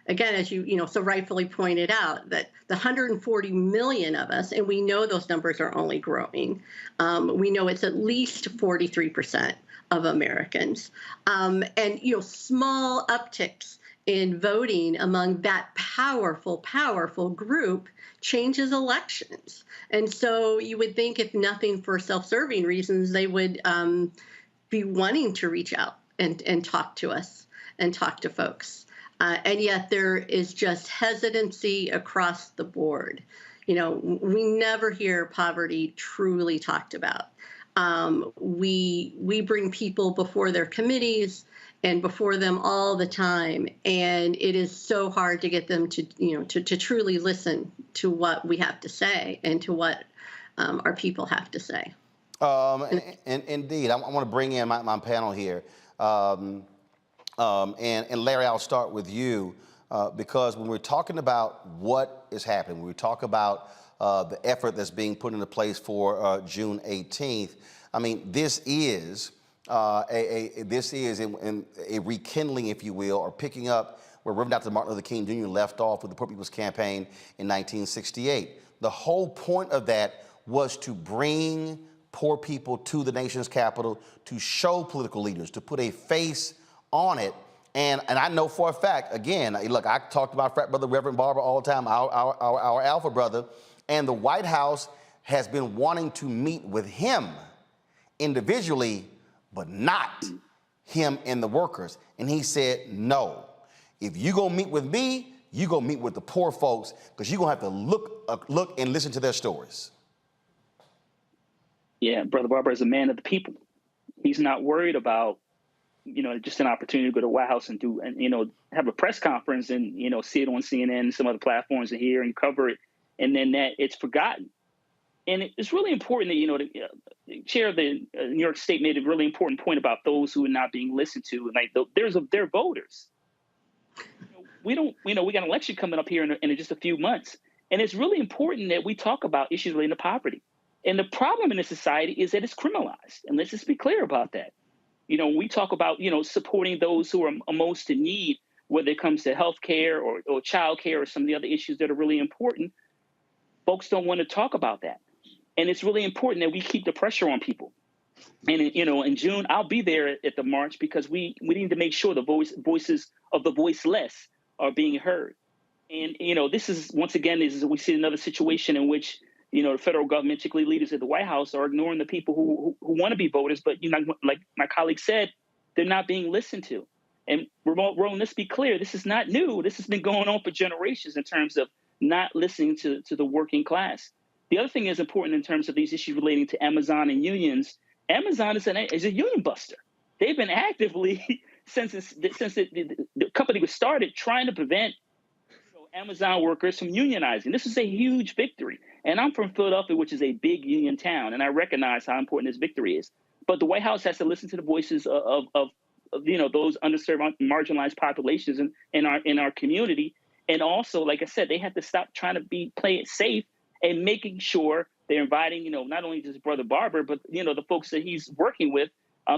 Speaker 21: Again, as you so rightfully pointed out, that the 140 million of us, and we know those numbers are only growing. We know it's at least 43% of Americans. And, you know, small upticks in voting among that powerful, powerful group changes elections. And so you would think, if nothing for self-serving reasons, they would be wanting to reach out and talk to us and talk to folks. And yet there is just hesitancy across the board. You know, we never hear poverty truly talked about. We bring people before their committees and before them all the time, and it is so hard to get them to, you know, to truly listen to what we have to say and to what our people have to say.
Speaker 1: Indeed, I want to bring in my panel here, and Larry, I'll start with you, because when we're talking about what is happening, when we talk about the effort that's being put into place for June 18th, I mean, this is a rekindling, if you will, or picking up where Reverend Dr. Martin Luther King Jr. left off with the Poor People's Campaign in 1968. The whole point of that was to bring poor people to the nation's capital, to show political leaders, to put a face on it. And I know for a fact, again, look, I talked about frat brother Reverend Barber all the time, our alpha brother, and the White House has been wanting to meet with him individually, but not him and the workers. And he said, no, if you gonna meet with me, you gonna meet with the poor folks, because you're gonna have to look and listen to their stories.
Speaker 13: Yeah, Brother Barber is a man of the people. He's not worried about, you know, just an opportunity to go to the White House and have a press conference and, you know, see it on CNN and some other platforms and hear and cover it, and then that it's forgotten. And it's really important that, you know, the chair of the New York State made a really important point about those who are not being listened to. And like, they're voters. We got an election coming up here in just a few months. And it's really important that we talk about issues related to poverty. And the problem in this society is that it's criminalized. And let's just be clear about that. we talk about, supporting those who are most in need, whether it comes to health care or child care or some of the other issues that are really important, folks don't want to talk about that. And it's really important that we keep the pressure on people. And, in June, I'll be there at the march because we need to make sure the voices of the voiceless are being heard. And, this is, once again, we see another situation in which, the federal government, particularly leaders at the White House, are ignoring the people who want to be voters. But, like my colleague said, they're not being listened to. And Roland, let's be clear, this is not new. This has been going on for generations in terms of not listening to the working class. The other thing is important in terms of these issues relating to Amazon and unions. Amazon is a union buster. They've been actively, since the company was started, trying to prevent Amazon workers from unionizing. This is a huge victory. And I'm from Philadelphia, which is a big union town, and I recognize how important this victory is. But the White House has to listen to the voices of those underserved, marginalized populations in our community. And also, like I said, they have to stop trying to play it safe and making sure they're inviting, not only just Brother Barber, but, the folks that he's working with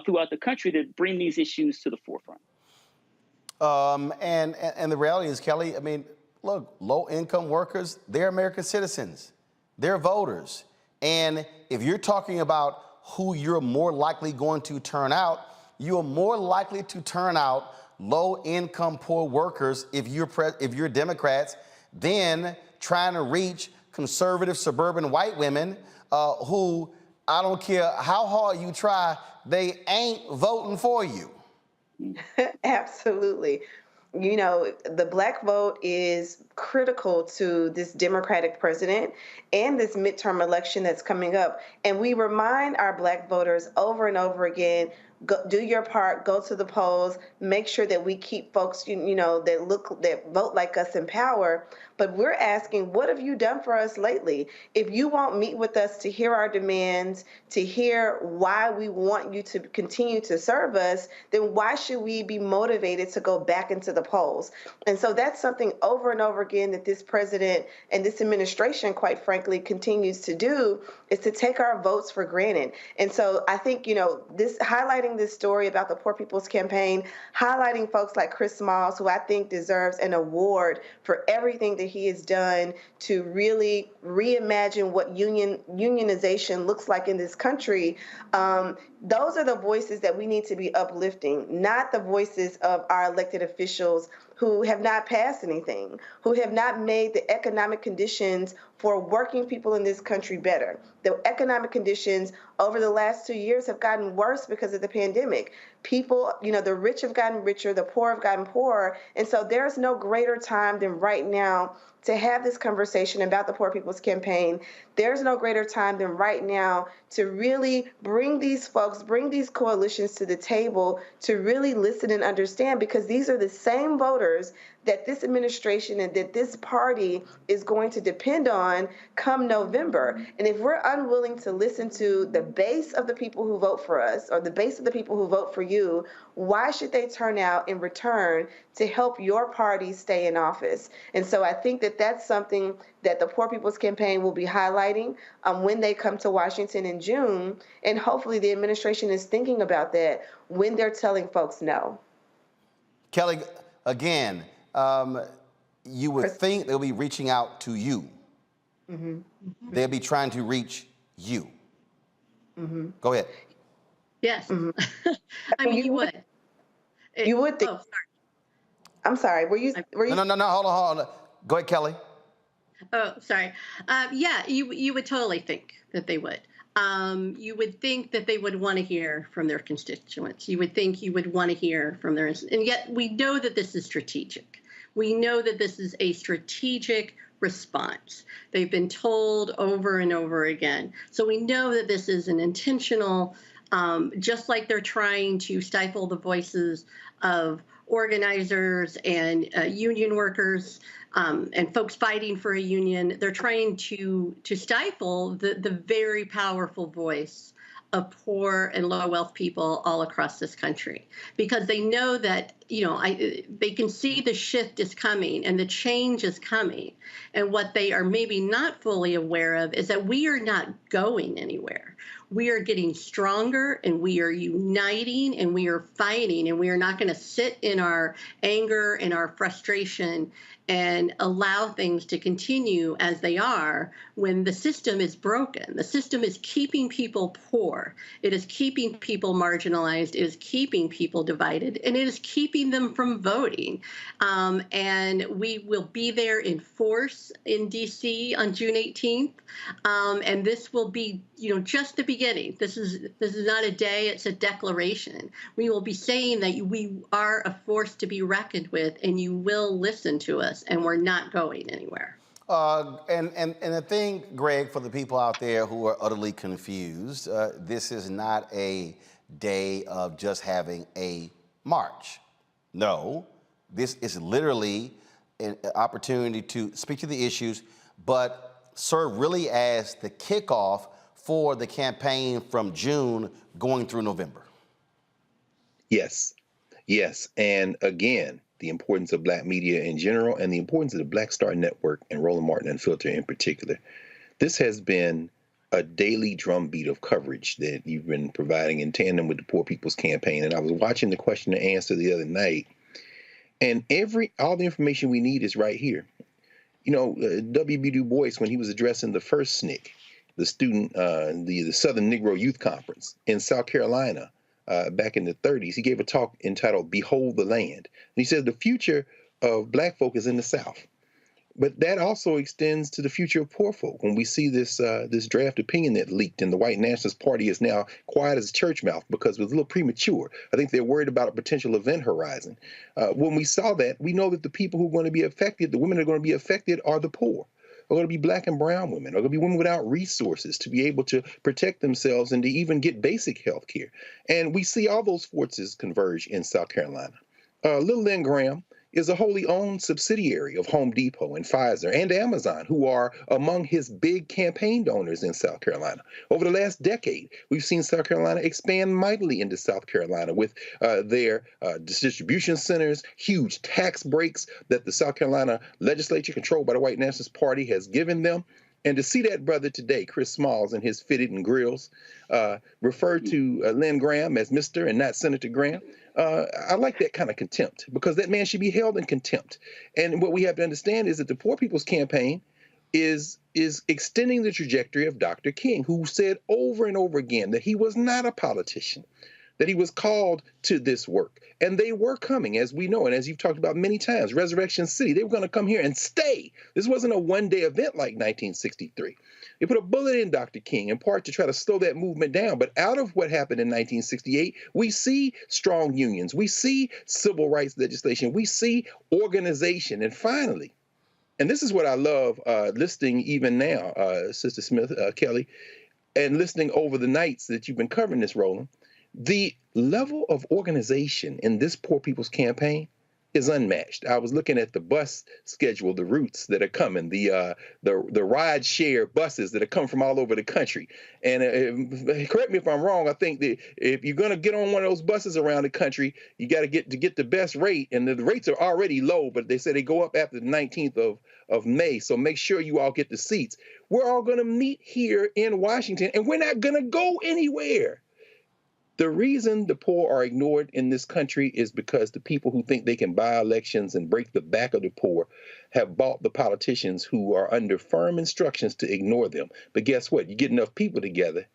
Speaker 13: throughout the country to bring these issues to the forefront.
Speaker 1: And the reality is, Kelly, I mean, look, low-income workers, they're American citizens. They're voters. And if you're talking about who you're more likely going to turn out, you are more likely to turn out low-income, poor workers if you're Democrats than trying to reach conservative suburban white women who, I don't care how hard you try, they ain't voting for you.
Speaker 8: Absolutely. The Black vote is critical to this Democratic president and this midterm election that's coming up. And we remind our Black voters over and over again, do your part, go to the polls, make sure that we keep folks, that vote like us in power. But we're asking, what have you done for us lately? If you won't meet with us to hear our demands, to hear why we want you to continue to serve us, then why should we be motivated to go back into the polls? And so that's something over and over again that this president and this administration, quite frankly, continues to do, is to take our votes for granted. And so I think, this highlighting this story about the Poor People's Campaign, highlighting folks like Chris Smalls, who I think deserves an award for everything that he has done to really reimagine what unionization looks like in this country. Those are the voices that we need to be uplifting, not the voices of our elected officials who have not passed anything, who have not made the economic conditions for working people in this country better. The economic conditions over the last 2 years have gotten worse because of the pandemic. People, the rich have gotten richer, the poor have gotten poorer. And so there's no greater time than right now to have this conversation about the Poor People's Campaign. There's no greater time than right now to really bring these folks, bring these coalitions to the table to really listen and understand, because these are the same voters that this administration and that this party is going to depend on come November. And if we're unwilling to listen to the base of the people who vote for us, or the base of the people who vote for you, why should they turn out in return to help your party stay in office? And so I think that that's something that the Poor People's Campaign will be highlighting when they come to Washington in June. And hopefully the administration is thinking about that when they're telling folks no.
Speaker 1: Kelly, again, you would think they'll be reaching out to you.
Speaker 8: Mm-hmm.
Speaker 1: They'll be trying to reach you.
Speaker 8: Mm-hmm.
Speaker 1: Go ahead.
Speaker 21: Yes.
Speaker 8: Mm-hmm.
Speaker 21: I mean, you would.
Speaker 8: You would think.
Speaker 21: Oh, sorry.
Speaker 8: I'm sorry. Were you?
Speaker 1: No. Hold on. Go ahead, Kelly.
Speaker 21: Oh, sorry. Yeah, you would totally think that they would. You would think that they would want to hear from their constituents. You would think you would want to hear from their, and yet we know that this is strategic. We know that this is a strategic response. They've been told over and over again. So we know that this is an intentional, just like they're trying to stifle the voices of organizers and union workers and folks fighting for a union. They're trying to stifle the very powerful voice of poor and low wealth people all across this country, because they know that, they can see the shift is coming and the change is coming. And what they are maybe not fully aware of is that we are not going anywhere. We are getting stronger, and we are uniting, and we are fighting, and we are not going to sit in our anger and our frustration and allow things to continue as they are when the system is broken. The system is keeping people poor. It is keeping people marginalized. It is keeping people divided, and it is keeping them from voting. And we will be there in force in D.C. on June 18th. And this will be, just the beginning. This is not a day, it's a declaration. We will be saying that we are a force to be reckoned with, and you will listen to us, and we're not going anywhere.
Speaker 1: And the thing, Greg, for the people out there who are utterly confused, this is not a day of just having a march. No, this is literally an opportunity to speak to the issues, but serve really as the kickoff for the campaign from June going through November.
Speaker 9: Yes. And again, the importance of Black media in general and the importance of the Black Star Network and Roland Martin Unfiltered in particular. This has been a daily drumbeat of coverage that you've been providing in tandem with the Poor People's Campaign. And I was watching the question and answer the other night, and all the information we need is right here. W.B. Du Bois, when he was addressing the first SNCC, the student, the Southern Negro Youth Conference in South Carolina back in the 30s, he gave a talk entitled "Behold the Land." And he said the future of Black folk is in the South. But that also extends to the future of poor folk. When we see this draft opinion that leaked, and the white nationalist party is now quiet as a church mouth because it was a little premature. I think they're worried about a potential event horizon. When we saw that, we know that the people who are going to be affected, the women that are going to be affected, are the poor. Are going to be Black and brown women. Are going to be women without resources to be able to protect themselves and to even get basic health care. And we see all those forces converge in South Carolina. Little Lynn Graham is a wholly owned subsidiary of Home Depot and Pfizer and Amazon, who are among his big campaign donors in South Carolina. Over the last decade, we've seen South Carolina expand mightily into South Carolina with their distribution centers, huge tax breaks that the South Carolina legislature, controlled by the white nationalist party, has given them. And to see that brother today, Chris Smalls, in his fitted and grills, refer to Lynn Graham as Mr. and not Senator Graham, I like that kind of contempt, because that man should be held in contempt. And what we have to understand is that the Poor People's Campaign is extending the trajectory of Dr. King, who said over and over again that he was not a politician, that he was called to this work. And they were coming, as we know, and as you've talked about many times, Resurrection City, they were going to come here and stay. This wasn't a one-day event like 1963. They put a bullet in Dr. King, in part to try to slow that movement down. But out of what happened in 1968, we see strong unions. We see civil rights legislation. We see organization. And finally, and this is what I love listening even now, Sister Smith, Kelly, and listening over the nights that you've been covering this, Roland, the level of organization in this Poor People's Campaign is unmatched. I was looking at the bus schedule, the routes that are coming, the ride share buses that are coming from all over the country. And correct me if I'm wrong, I think that if you're going to get on one of those buses around the country, you got to get the best rate. And the rates are already low, but they say they go up after the 19th of May. So make sure you all get the seats. We're all going to meet here in Washington, and we're not going to go anywhere. The reason the poor are ignored in this country is because the people who think they can buy elections and break the back of the poor have bought the politicians who are under firm instructions to ignore them. But guess what? You get enough people together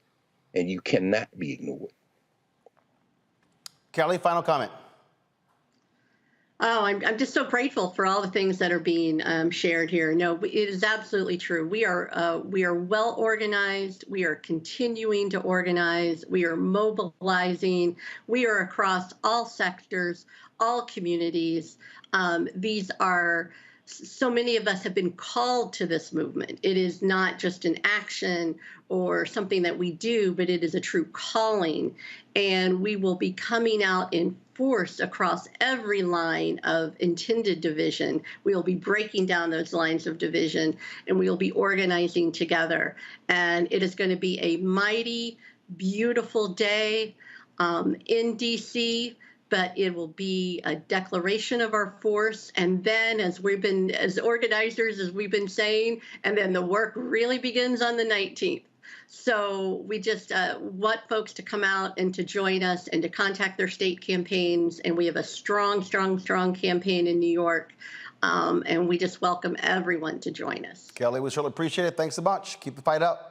Speaker 9: and you cannot be ignored.
Speaker 1: Kelly, final comment.
Speaker 21: Oh, I'm just so grateful for all the things that are being shared here. No, it is absolutely true. We are well organized. We are continuing to organize. We are mobilizing. We are across all sectors, all communities. So many of us have been called to this movement. It is not just an action or something that we do, but it is a true calling. And we will be coming out in force across every line of intended division. We will be breaking down those lines of division, and we will be organizing together. And it is going to be a mighty, beautiful day in D.C., but it will be a declaration of our force. And then, as organizers, as we've been saying, and then the work really begins on the 19th. So we just want folks to come out and to join us and to contact their state campaigns. And we have a strong, strong, strong campaign in New York. And we just welcome everyone to join us.
Speaker 1: Kelly, we surely appreciate it. Thanks a bunch. Keep the fight up.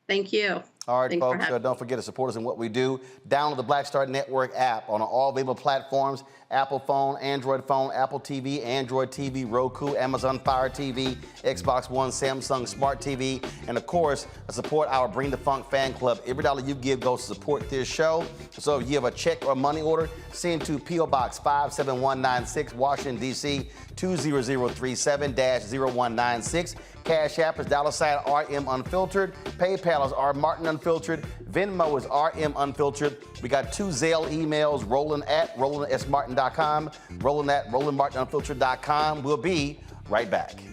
Speaker 21: Thank you.
Speaker 1: All right,
Speaker 21: Thanks
Speaker 1: folks, don't forget to support us in what we do. Download the Black Star Network app on all available platforms: Apple phone, Android phone, Apple TV, Android TV, Roku, Amazon Fire TV, Xbox One, Samsung Smart TV, and of course, support our Bring the Funk fan club. Every dollar you give goes to support this show. So if you have a check or money order, send to P.O. Box 57196, Washington, D.C. 20037-0196. Cash App is $RM Unfiltered. PayPal is R Martin Unfiltered. Venmo is RM Unfiltered. We got 2 Zelle emails, Roland at RolandSMartin.com, Roland at RolandMartinUnfiltered.com. We'll be right back.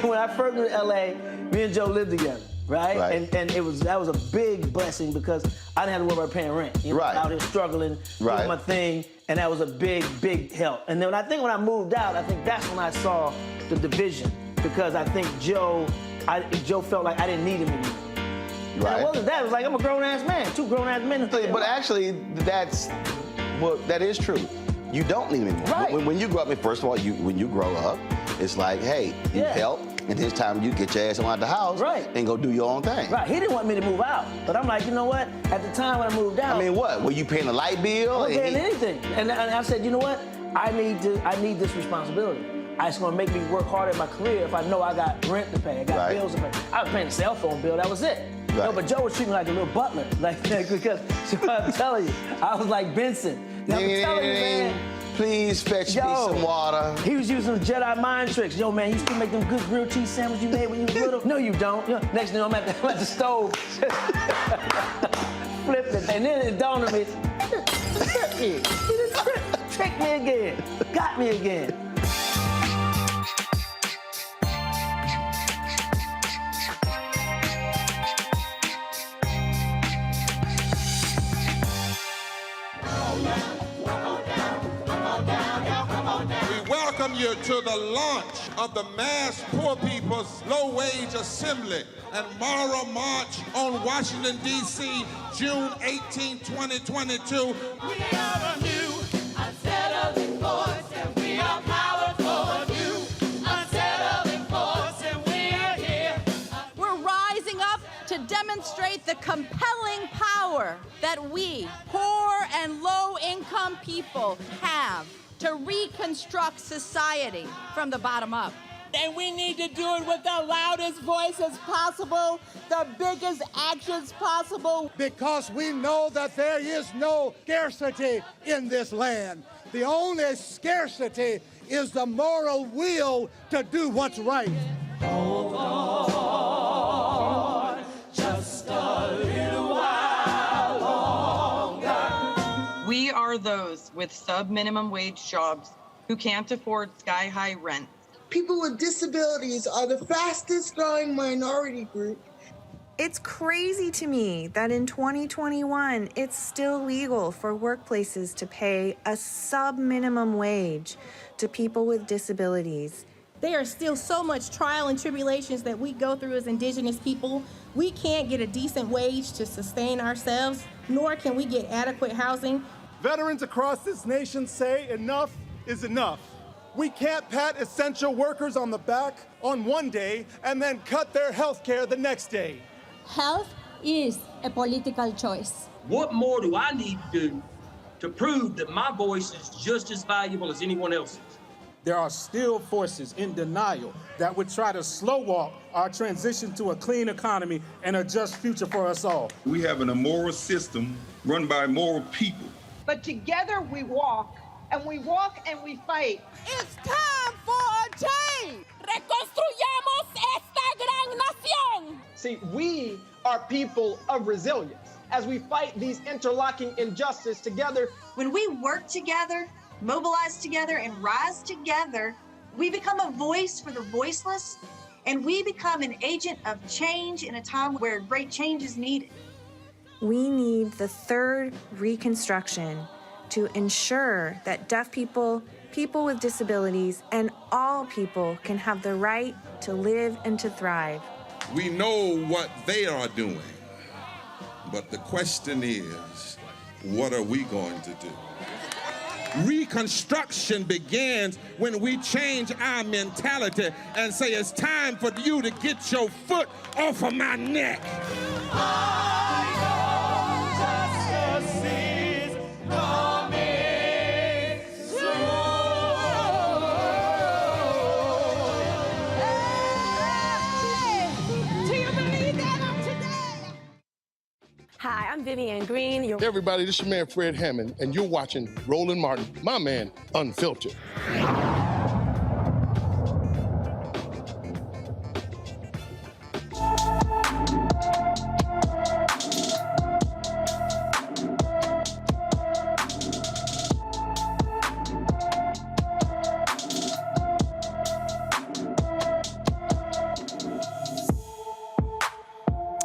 Speaker 2: When I first moved to LA, me and Joe lived together, right? And that was a big blessing because I didn't have to worry about paying rent. You know, out here struggling, doing my thing, and that was a big, big help. And then when I moved out, I think that's when I saw the division because I think Joe felt like I didn't need him anymore. And it wasn't that. It was like, I'm a grown-ass man, 2 grown-ass men.
Speaker 1: But actually, that is true. You don't need him anymore.
Speaker 2: Right.
Speaker 1: When you grow up, first of all, when you grow up, it's like, hey, you help, and it's time you get your ass out the house and go do your own thing.
Speaker 2: Right. He didn't want me to move out, but I'm like, you know what? At the time when I moved out,
Speaker 1: I mean, what? Were you paying a light bill?
Speaker 2: I wasn't paying anything. And I said, you know what? I need this responsibility. It's going to make me work harder in my career if I know I got rent to pay, I got bills to pay. I was paying a cell phone bill. That was it. No, but Joe was treating me like a little butler, because I'm telling you, I was like Benson. Now, I'm telling you, man.
Speaker 1: Please fetch me some water.
Speaker 2: He was using Jedi mind tricks. Yo, man, you still make them good grilled cheese sandwiches you made when you was little? No, you don't. Next thing I'm at the stove, flipped it, and then it dawned on me, tricked me again, got me again.
Speaker 22: Welcome you to the launch of the Mass Poor People's Low Wage Assembly and Moral March on Washington, D.C., June 18, 2022.
Speaker 12: We are a new, unsettling force, and we are powerful, new, unsettling force, and we are here.
Speaker 23: We're rising up to demonstrate the compelling power that we, poor and low-income people, have to reconstruct society from the bottom up.
Speaker 5: And we need to do it with the loudest voices possible, the biggest actions possible.
Speaker 4: Because we know that there is no scarcity in this land. The only scarcity is the moral will to do what's right.
Speaker 12: Hold on, just a little while longer.
Speaker 24: We are those with sub-minimum wage jobs who can't afford sky-high rent.
Speaker 25: People with disabilities are the fastest growing minority group.
Speaker 26: It's crazy to me that in 2021, it's still legal for workplaces to pay a sub-minimum wage to people with disabilities.
Speaker 27: There are still so much trial and tribulations that we go through as Indigenous people. We can't get a decent wage to sustain ourselves, nor can we get adequate housing.
Speaker 4: Veterans across this nation say enough is enough. We can't pat essential workers on the back on one day and then cut their health care the next day.
Speaker 28: Health is a political choice.
Speaker 29: What more do I need to do to prove that my voice is just as valuable as anyone else's?
Speaker 30: There are still forces in denial that would try to slow walk our transition to a clean economy and a just future for us all.
Speaker 31: We have an immoral system run by immoral people.
Speaker 32: But together we walk, and we walk and we fight.
Speaker 27: It's time for a change. Reconstruyamos esta gran nación.
Speaker 32: See, we are people of resilience. As we fight these interlocking injustices together.
Speaker 33: When we work together, mobilize together, and rise together, we become a voice for the voiceless, and we become an agent of change in a time where great change is needed.
Speaker 26: We need the third Reconstruction to ensure that deaf people, people with disabilities and all people can have the right to live and to thrive.
Speaker 22: We know what they are doing, but the question is, what are we going to do? Reconstruction begins when we change our mentality and say it's time for you to get your foot off of my neck.
Speaker 3: Hi, I'm Vivian Green.
Speaker 6: Hey everybody, this is your man Fred Hammond, and you're watching Roland Martin, my man, Unfiltered.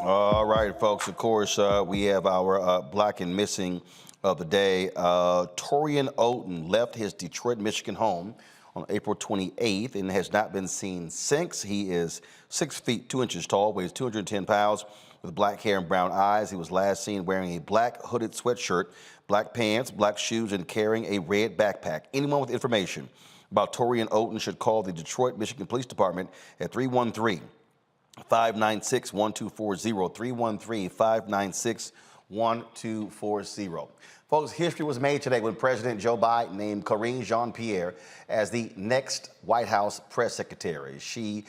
Speaker 1: All right, folks, of course, we have our Black and Missing of the day. Torian Oaten left his Detroit, Michigan home on April 28th and has not been seen since. He is 6 feet 2 inches tall, weighs 210 pounds, with black hair and brown eyes. He was last seen wearing a black hooded sweatshirt, black pants, black shoes, and carrying a red backpack. Anyone with information about Torian Oaten should call the Detroit, Michigan Police Department at 313-596-1240, 313-596-1240. Folks, history was made today when President Joe Biden named Karine Jean-Pierre as the next White House press secretary. She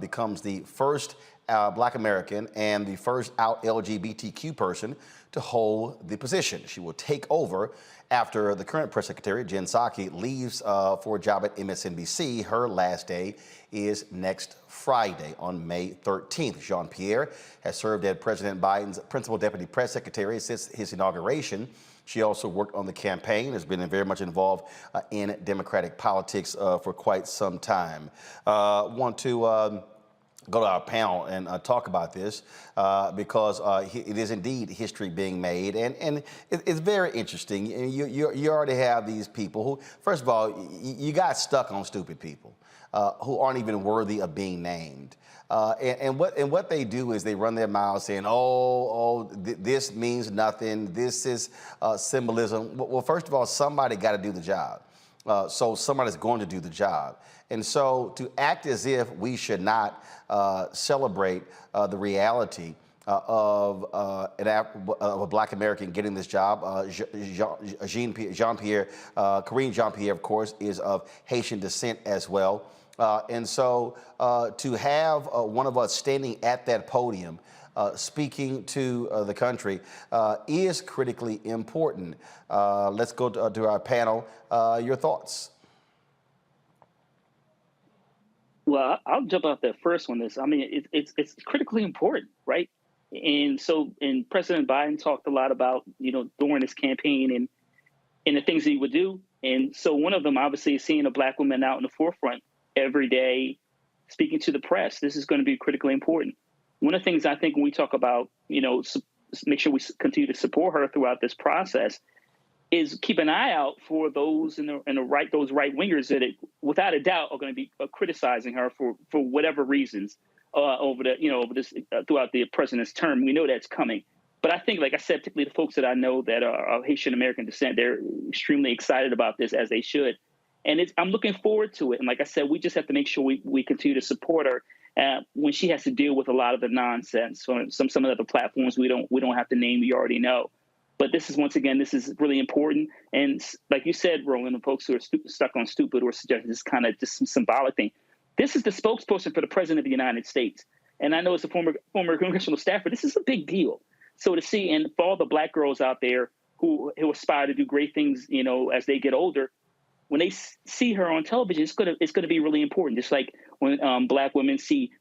Speaker 1: becomes the first Black American and the first out LGBTQ person to hold the position. She will take over after the current press secretary, Jen Psaki, leaves for a job at MSNBC. Her last day is next Friday on May 13th. Jean-Pierre has served as President Biden's principal deputy press secretary since his inauguration. She also worked on the campaign, has been very much involved in Democratic politics for quite some time. Want to go to our panel and talk about this because it is indeed history being made, and it's very interesting. You already have these people who, first of all, you got stuck on stupid people who aren't even worthy of being named. And what they do is they run their mouths saying, this means nothing, this is symbolism. Well, first of all, somebody got to do the job. So somebody's going to do the job. And so to act as if we should not celebrate the reality of a Black American getting this job. Jean-Pierre, Karine Jean-Pierre, of course, is of Haitian descent as well. And so to have one of us standing at that podium speaking to the country is critically important. Let's go to our panel. Your thoughts?
Speaker 7: Well, I'll jump off that first one. It's critically important, right? And President Biden talked a lot about, during his campaign and the things that he would do. And so one of them, obviously, is seeing a Black woman out in the forefront every day, speaking to the press. This is going to be critically important. One of the things I think when we talk about, make sure we continue to support her throughout this process, is keep an eye out for those in the right, those right wingers that, without a doubt, are going to be criticizing her for whatever reasons over this throughout the president's term. We know that's coming. But I think, like I said, particularly the folks that I know that are of Haitian American descent, they're extremely excited about this, as they should. And I'm looking forward to it. And like I said, we just have to make sure we continue to support her when she has to deal with a lot of the nonsense from some of the other platforms we don't have to name. We already know. But this is, once again, this is really important. And like you said, Roland, the folks who are stuck on stupid or suggesting this kind of just some symbolic thing. This is the spokesperson for the President of the United States. And I know as a former congressional staffer, this is a big deal. So to see, and for all the Black girls out there who aspire to do great things, as they get older, when they see her on television, it's gonna be really important. Just like when Black women see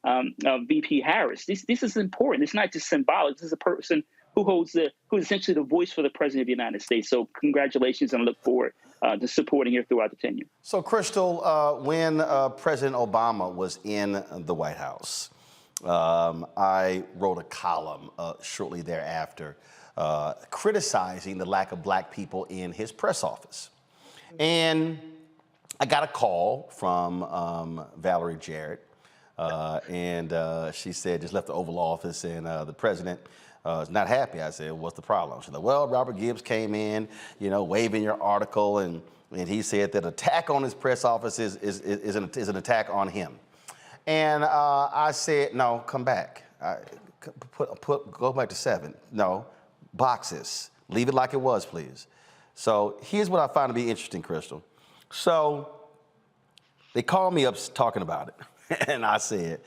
Speaker 7: VP Harris, this is important. It's not just symbolic. This is a person who's essentially the voice for the President of the United States. So congratulations, and I look forward to supporting her throughout the tenure.
Speaker 1: So Crystal, when President Obama was in the White House, I wrote a column shortly thereafter criticizing the lack of Black people in his press office. And I got a call from Valerie Jarrett, and she said just left the Oval Office, and the president is not happy. I said, what's the problem? She's like, well, Robert Gibbs came in, waving your article, and he said that attack on his press office is an attack on him. And I said, no, come back. Go back to 7. No, boxes. Leave it like it was, please. So here's what I find to be interesting, Crystal. So they called me up talking about it. And I said,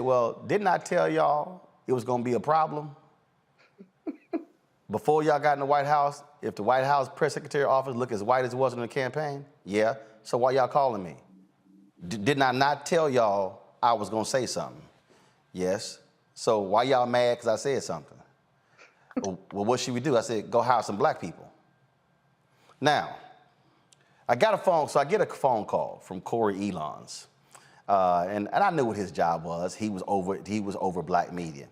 Speaker 1: well, didn't I tell y'all it was going to be a problem? Before y'all got in the White House, if the White House press secretary office looked as white as it was in the campaign? Yeah. So why y'all calling me? Didn't I not tell y'all I was going to say something? Yes. So why y'all mad because I said something? Well, what should we do? I said, go hire some black people. Now, I get a phone call from Corey Elons, and I knew what his job was. He was over black media,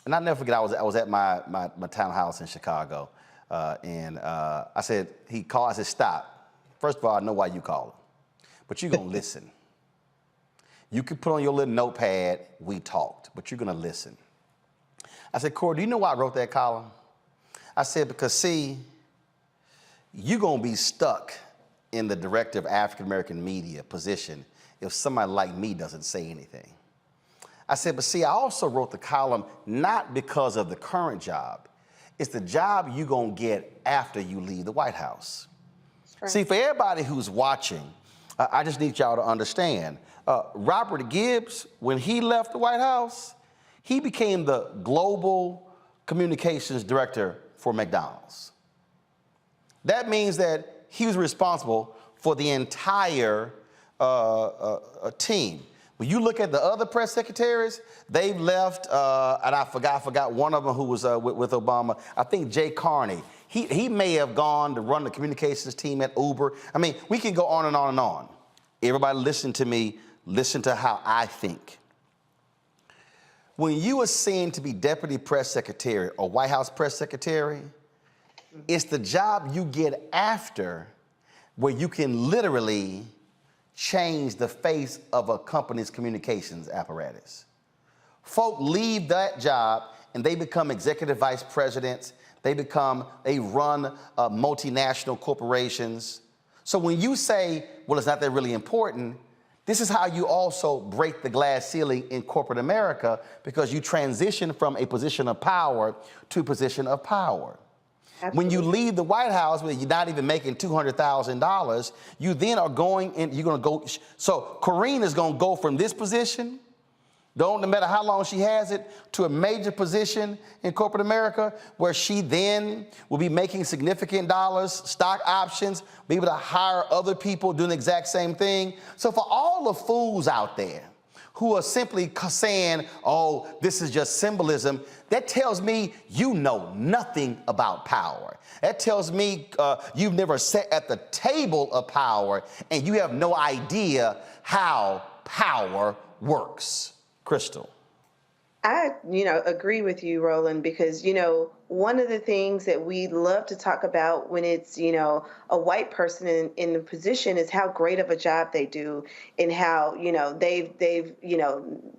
Speaker 1: and I never forget. I was at my townhouse in Chicago, and I said he called. I said, stop. First of all, I know why you called, but you're gonna listen. You can put on your little notepad. We talked, but you're gonna listen. I said, Corey, do you know why I wrote that column? I said because see, you're gonna be stuck in the director of African-American media position if somebody like me doesn't say anything. I said, but see, I also wrote the column not because of the current job. It's the job you're gonna get after you leave the White House. Right. See, for everybody who's watching, I just need y'all to understand, Robert Gibbs, when he left the White House, he became the global communications director for McDonald's. That means that he was responsible for the entire team. When you look at the other press secretaries, they've left, and I forgot one of them who was with Obama. I think Jay Carney. He may have gone to run the communications team at Uber. I mean, we can go on and on and on. Everybody listen to me. Listen to how I think. When you are seen to be deputy press secretary or White House press secretary, it's the job you get after where you can literally change the face of a company's communications apparatus. Folk leave that job and they become executive vice presidents. They run multinational corporations. So when you say, well, it's not that really important, this is how you also break the glass ceiling in corporate America, because you transition from a position of power to a position of power. Absolutely. When you leave the White House, where you're not even making $200,000, you then are going and you're going to go. So Karine is going to go from this position, no matter how long she has it, to a major position in corporate America, where she then will be making significant dollars, stock options, be able to hire other people doing the exact same thing. So for all the fools out there who are simply saying, oh, this is just symbolism, that tells me you know nothing about power. That tells me you've never sat at the table of power and you have no idea how power works. Crystal.
Speaker 8: I, agree with you, Roland, because, one of the things that we love to talk about when it's, a white person in the position is how great of a job they do and how, they've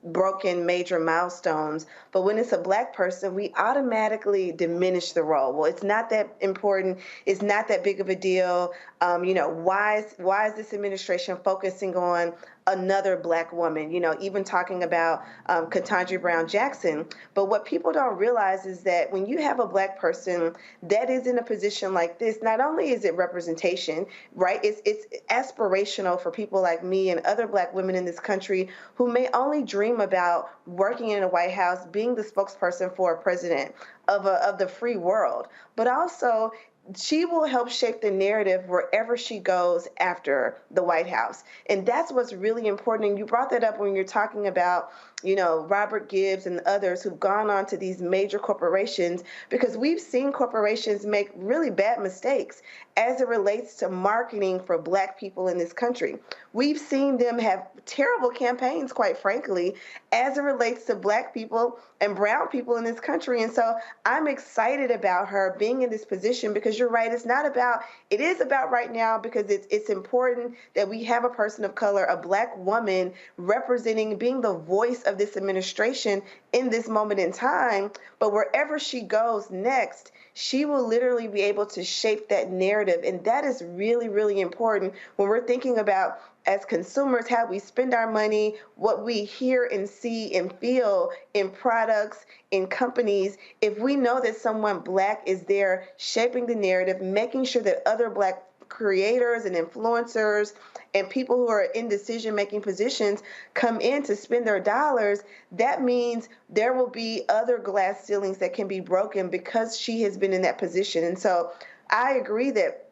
Speaker 8: broken major milestones. But when it's a black person, we automatically diminish the role. Well, it's not that important. It's not that big of a deal. Why is this administration focusing on another black woman, even talking about Ketanji Brown Jackson. But what people don't realize is that when you have a black person that is in a position like this, not only is it representation, right? It's aspirational for people like me and other black women in this country who may only dream about working in a White House, being the spokesperson for a president of the free world. But also, she will help shape the narrative wherever she goes after the White House. And that's what's really important. And you brought that up when you're talking about, Robert Gibbs and others who've gone on to these major corporations, because we've seen corporations make really bad mistakes as it relates to marketing for black people in this country. We've seen them have terrible campaigns, quite frankly, as it relates to black people and brown people in this country. And so I'm excited about her being in this position because because you're right. It is about right now because it's important that we have a person of color, a Black woman representing, being the voice of this administration in this moment in time. But wherever she goes next, she will literally be able to shape that narrative. And that is really, really important when we're thinking about, as consumers, how we spend our money, what we hear and see and feel in products, in companies. If we know that someone Black is there shaping the narrative, making sure that other Black creators and influencers and people who are in decision-making positions come in to spend their dollars, that means there will be other glass ceilings that can be broken because she has been in that position. And so I agree that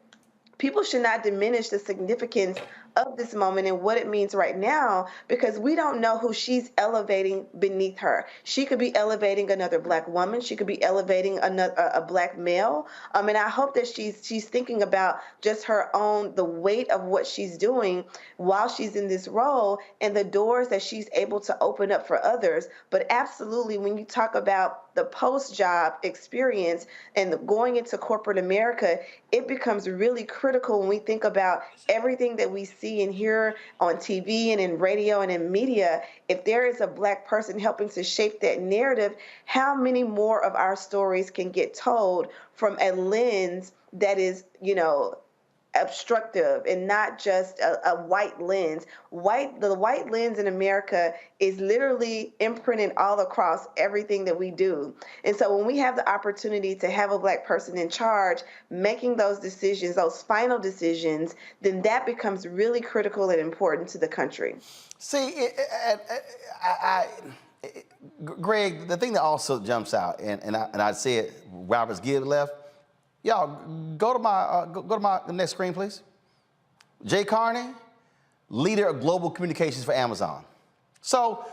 Speaker 8: people should not diminish the significance of this moment and what it means right now, because we don't know who she's elevating beneath her. She could be elevating another Black woman. She could be elevating a Black male. And I hope that she's thinking about just her own, the weight of what she's doing while she's in this role and the doors that she's able to open up for others. But absolutely, when you talk about the post-job experience and going into corporate America, it becomes really critical when we think about everything that we see and hear on TV and in radio and in media. If there is a Black person helping to shape that narrative, how many more of our stories can get told from a lens that is, obstructive and not just a white lens. The white lens in America is literally imprinted all across everything that we do. And so when we have the opportunity to have a Black person in charge, making those decisions, those final decisions, then that becomes really critical and important to the country.
Speaker 1: See, Greg, the thing that also jumps out, and I said Robert's Gibb left. Y'all, go to my next screen, please. Jay Carney, leader of global communications for Amazon. So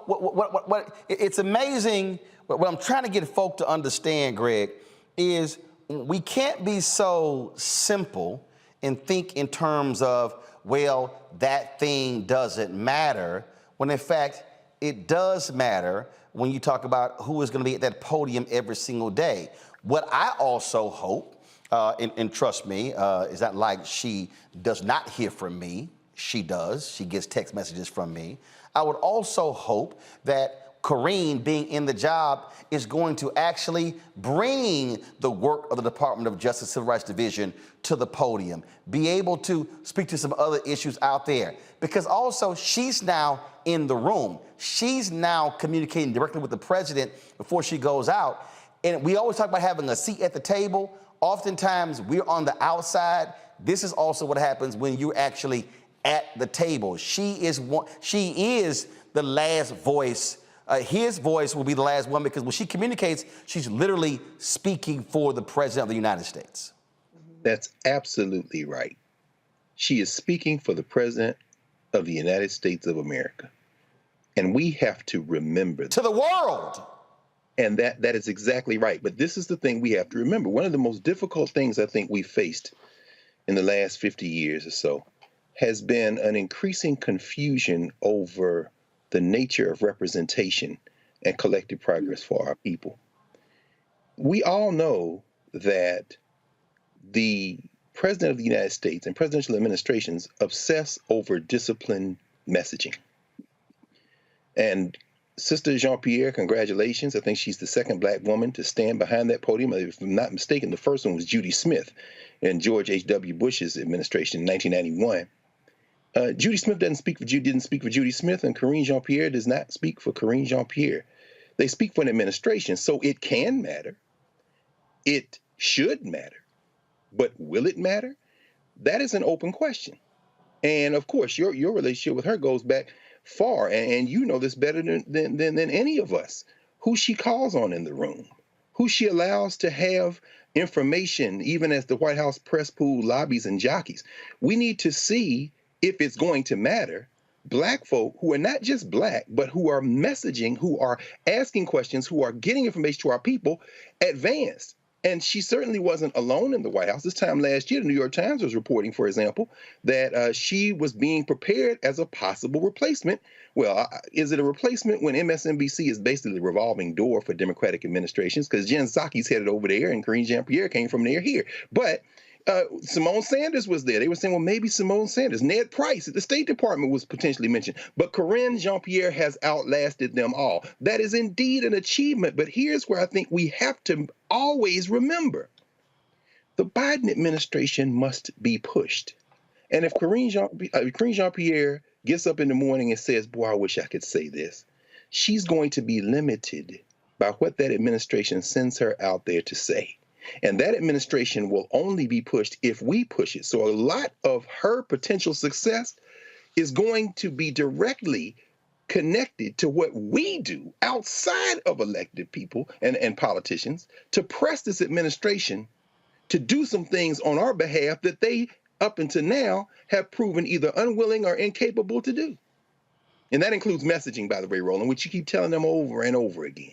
Speaker 1: what it's amazing. What I'm trying to get folk to understand, Greg, is we can't be so simple and think in terms of, well, that thing doesn't matter, when in fact it does matter when you talk about who is going to be at that podium every single day. What I also hope, and trust me, is not like she does not hear from me. She does. She gets text messages from me. I would also hope that Karine, being in the job, is going to actually bring the work of the Department of Justice Civil Rights Division to the podium, be able to speak to some other issues out there. Because also, she's now in the room. She's now communicating directly with the president before she goes out. And we always talk about having a seat at the table. Oftentimes, we're on the outside. This is also what happens when you're actually at the table. She is the last voice. His voice will be the last one, because when she communicates, she's literally speaking for the President of the United States.
Speaker 2: That's absolutely right. She is speaking for the President of the United States of America. And we have to remember that.
Speaker 1: To the world.
Speaker 2: And that is exactly right. But this is the thing we have to remember. One of the most difficult things I think we faced in the last 50 years or so has been an increasing confusion over the nature of representation and collective progress for our people. We all know that the President of the United States and presidential administrations obsess over disciplined messaging. And Sister Jean-Pierre, congratulations. I think she's the second Black woman to stand behind that podium. If I'm not mistaken, the first one was Judy Smith in George H.W. Bush's administration in 1991. Judy Smith didn't speak for Judy Smith, and Karine Jean-Pierre does not speak for Karine Jean-Pierre. They speak for an administration, so it can matter. It should matter. But will it matter? That is an open question. And of course, your relationship with her goes back far, and you know this better than any of us, who she calls on in the room, who she allows to have information, even as the White House press pool lobbies and jockeys. We need to see, if it's going to matter, Black folk who are not just Black, but who are messaging, who are asking questions, who are getting information to our people, advanced. And she certainly wasn't alone in the White House. This time last year, the New York Times was reporting, for example, that she was being prepared as a possible replacement. Well, is it a replacement when MSNBC is basically the revolving door for Democratic administrations? Because Jen Psaki's headed over there and Karine Jean-Pierre came from there here. But Simone Sanders was there. They were saying, well, maybe Simone Sanders. Ned Price at the State Department was potentially mentioned. But Karine Jean-Pierre has outlasted them all. That is indeed an achievement. But here's where I think we have to always remember. The Biden administration must be pushed. And if Karine Jean-Pierre gets up in the morning and says, boy, I wish I could say this, she's going to be limited by what that administration sends her out there to say. And that administration will only be pushed if we push it. So a lot of her potential success is going to be directly connected to what we do outside of elected people and politicians to press this administration to do some things on our behalf that they, up until now, have proven either unwilling or incapable to do. And that includes messaging, by the way, Roland, which you keep telling them over and over again.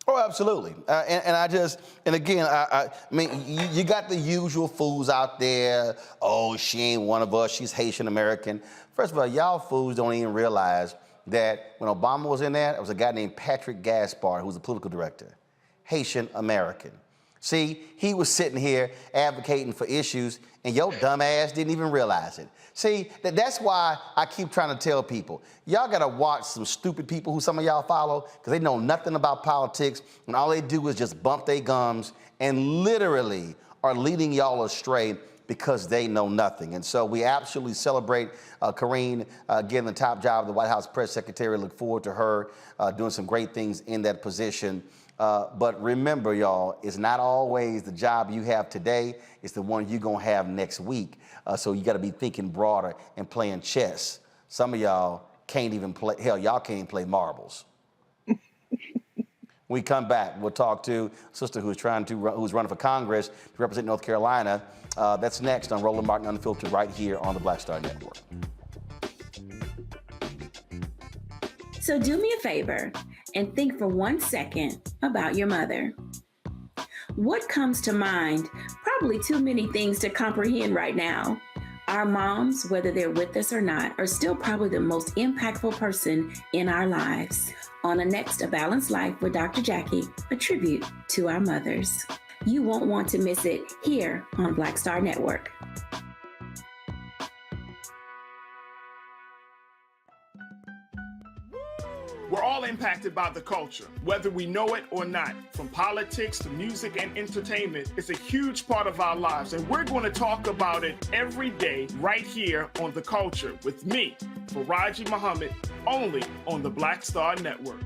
Speaker 1: Oh, absolutely. And again, I mean, you got the usual fools out there. Oh, she ain't one of us. She's Haitian American. First of all, y'all fools don't even realize that when Obama was in there was a guy named Patrick Gaspard, who was the political director, Haitian American. See, he was sitting here advocating for issues, and your dumb ass didn't even realize it. See, that's why I keep trying to tell people, y'all gotta watch some stupid people who some of y'all follow, because they know nothing about politics, and all they do is just bump their gums and literally are leading y'all astray because they know nothing. And so we absolutely celebrate Karine getting the top job of the White House press secretary. Look forward to her doing some great things in that position. But remember, y'all, it's not always the job you have today. It's the one you're going to have next week. So you got to be thinking broader and playing chess. Some of y'all can't even play. Hell, y'all can't even play marbles. We come back. We'll talk to a sister who's running for Congress to represent North Carolina. That's next on Roland Martin Unfiltered right here on the Black Star Network.
Speaker 9: So do me a favor and think for 1 second about your mother. What comes to mind? Probably too many things to comprehend right now. Our moms, whether they're with us or not, are still probably the most impactful person in our lives. On the next A Balanced Life with Dr. Jackie, a tribute to our mothers. You won't want to miss it here on Black Star Network.
Speaker 30: We're all impacted by the culture, whether we know it or not. From politics to music and entertainment, it's a huge part of our lives, and we're going to talk about it every day right here on The Culture with me, Faraji Muhammad, only on the Black Star Network.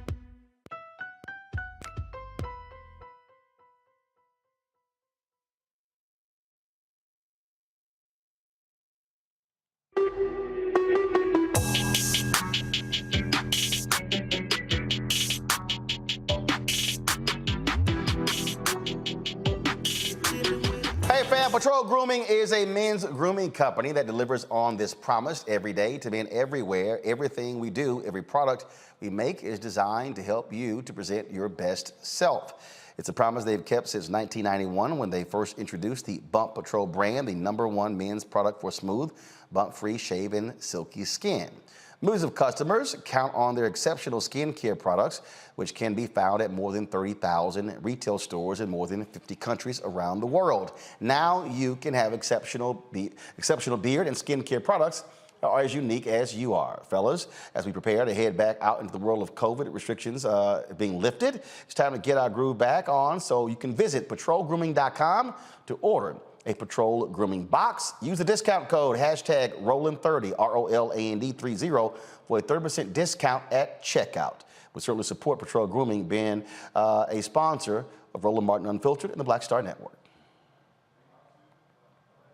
Speaker 1: Patrol Grooming is a men's grooming company that delivers on this promise every day to men everywhere. Everything we do, every product we make is designed to help you to present your best self. It's a promise they've kept since 1991 when they first introduced the Bump Patrol brand, the #1 men's product for smooth, bump-free, shaven, silky skin. Millions of customers count on their exceptional skincare products, which can be found at more than 30,000 retail stores in more than 50 countries around the world. Now you can have exceptional beard and skincare products are as unique as you are. Fellas, as we prepare to head back out into the world of COVID restrictions being lifted, it's time to get our groove back on, so you can visit patrolgrooming.com to order a Patrol Grooming box. Use the discount code #Roland30, ROLAND30, for a 30% discount at checkout. We certainly support Patrol Grooming being a sponsor of Roland Martin Unfiltered and the Black Star Network.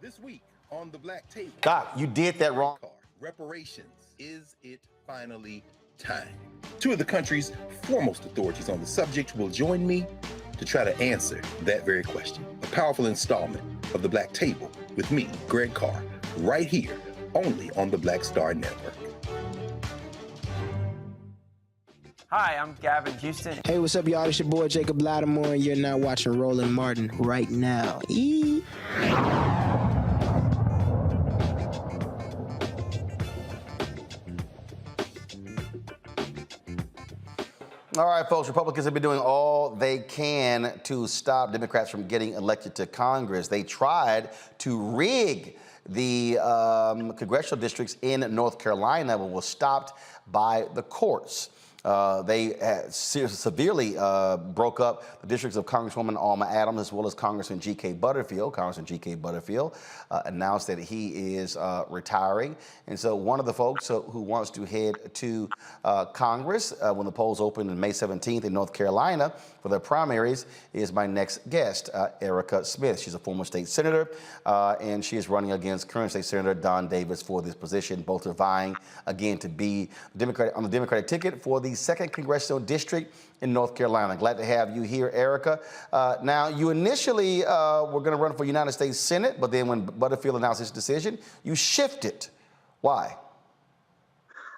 Speaker 2: This week on the Black Table.
Speaker 1: Doc, you did that wrong.
Speaker 2: Reparations. Is it finally time? Two of the country's foremost authorities on the subject will join me to try to answer that very question. A powerful installment of the Black Table with me, Greg Carr, right here, only on the Black Star Network.
Speaker 5: Hi, I'm Gavin Houston.
Speaker 10: Hey, what's up, y'all? It's your boy Jacob Lattimore, and you're now watching Roland Martin right now.
Speaker 1: All right, folks, Republicans have been doing all they can to stop Democrats from getting elected to Congress. They tried to rig the congressional districts in North Carolina, but was stopped by the courts. They severely broke up the districts of Congresswoman Alma Adams as well as Congressman G.K. Butterfield. Congressman G.K. Butterfield announced that he is retiring. And so one of the folks who wants to head to Congress when the polls open on May 17th in North Carolina for their primaries is my next guest, Erica Smith. She's a former state senator, and she is running against current state senator Don Davis for this position. Both are vying again to be on the Democratic ticket for the 2nd Congressional District in North Carolina. Glad to have you here, Erica. Now, you initially were going to run for United States Senate, but then when Butterfield announced his decision, you shifted. Why?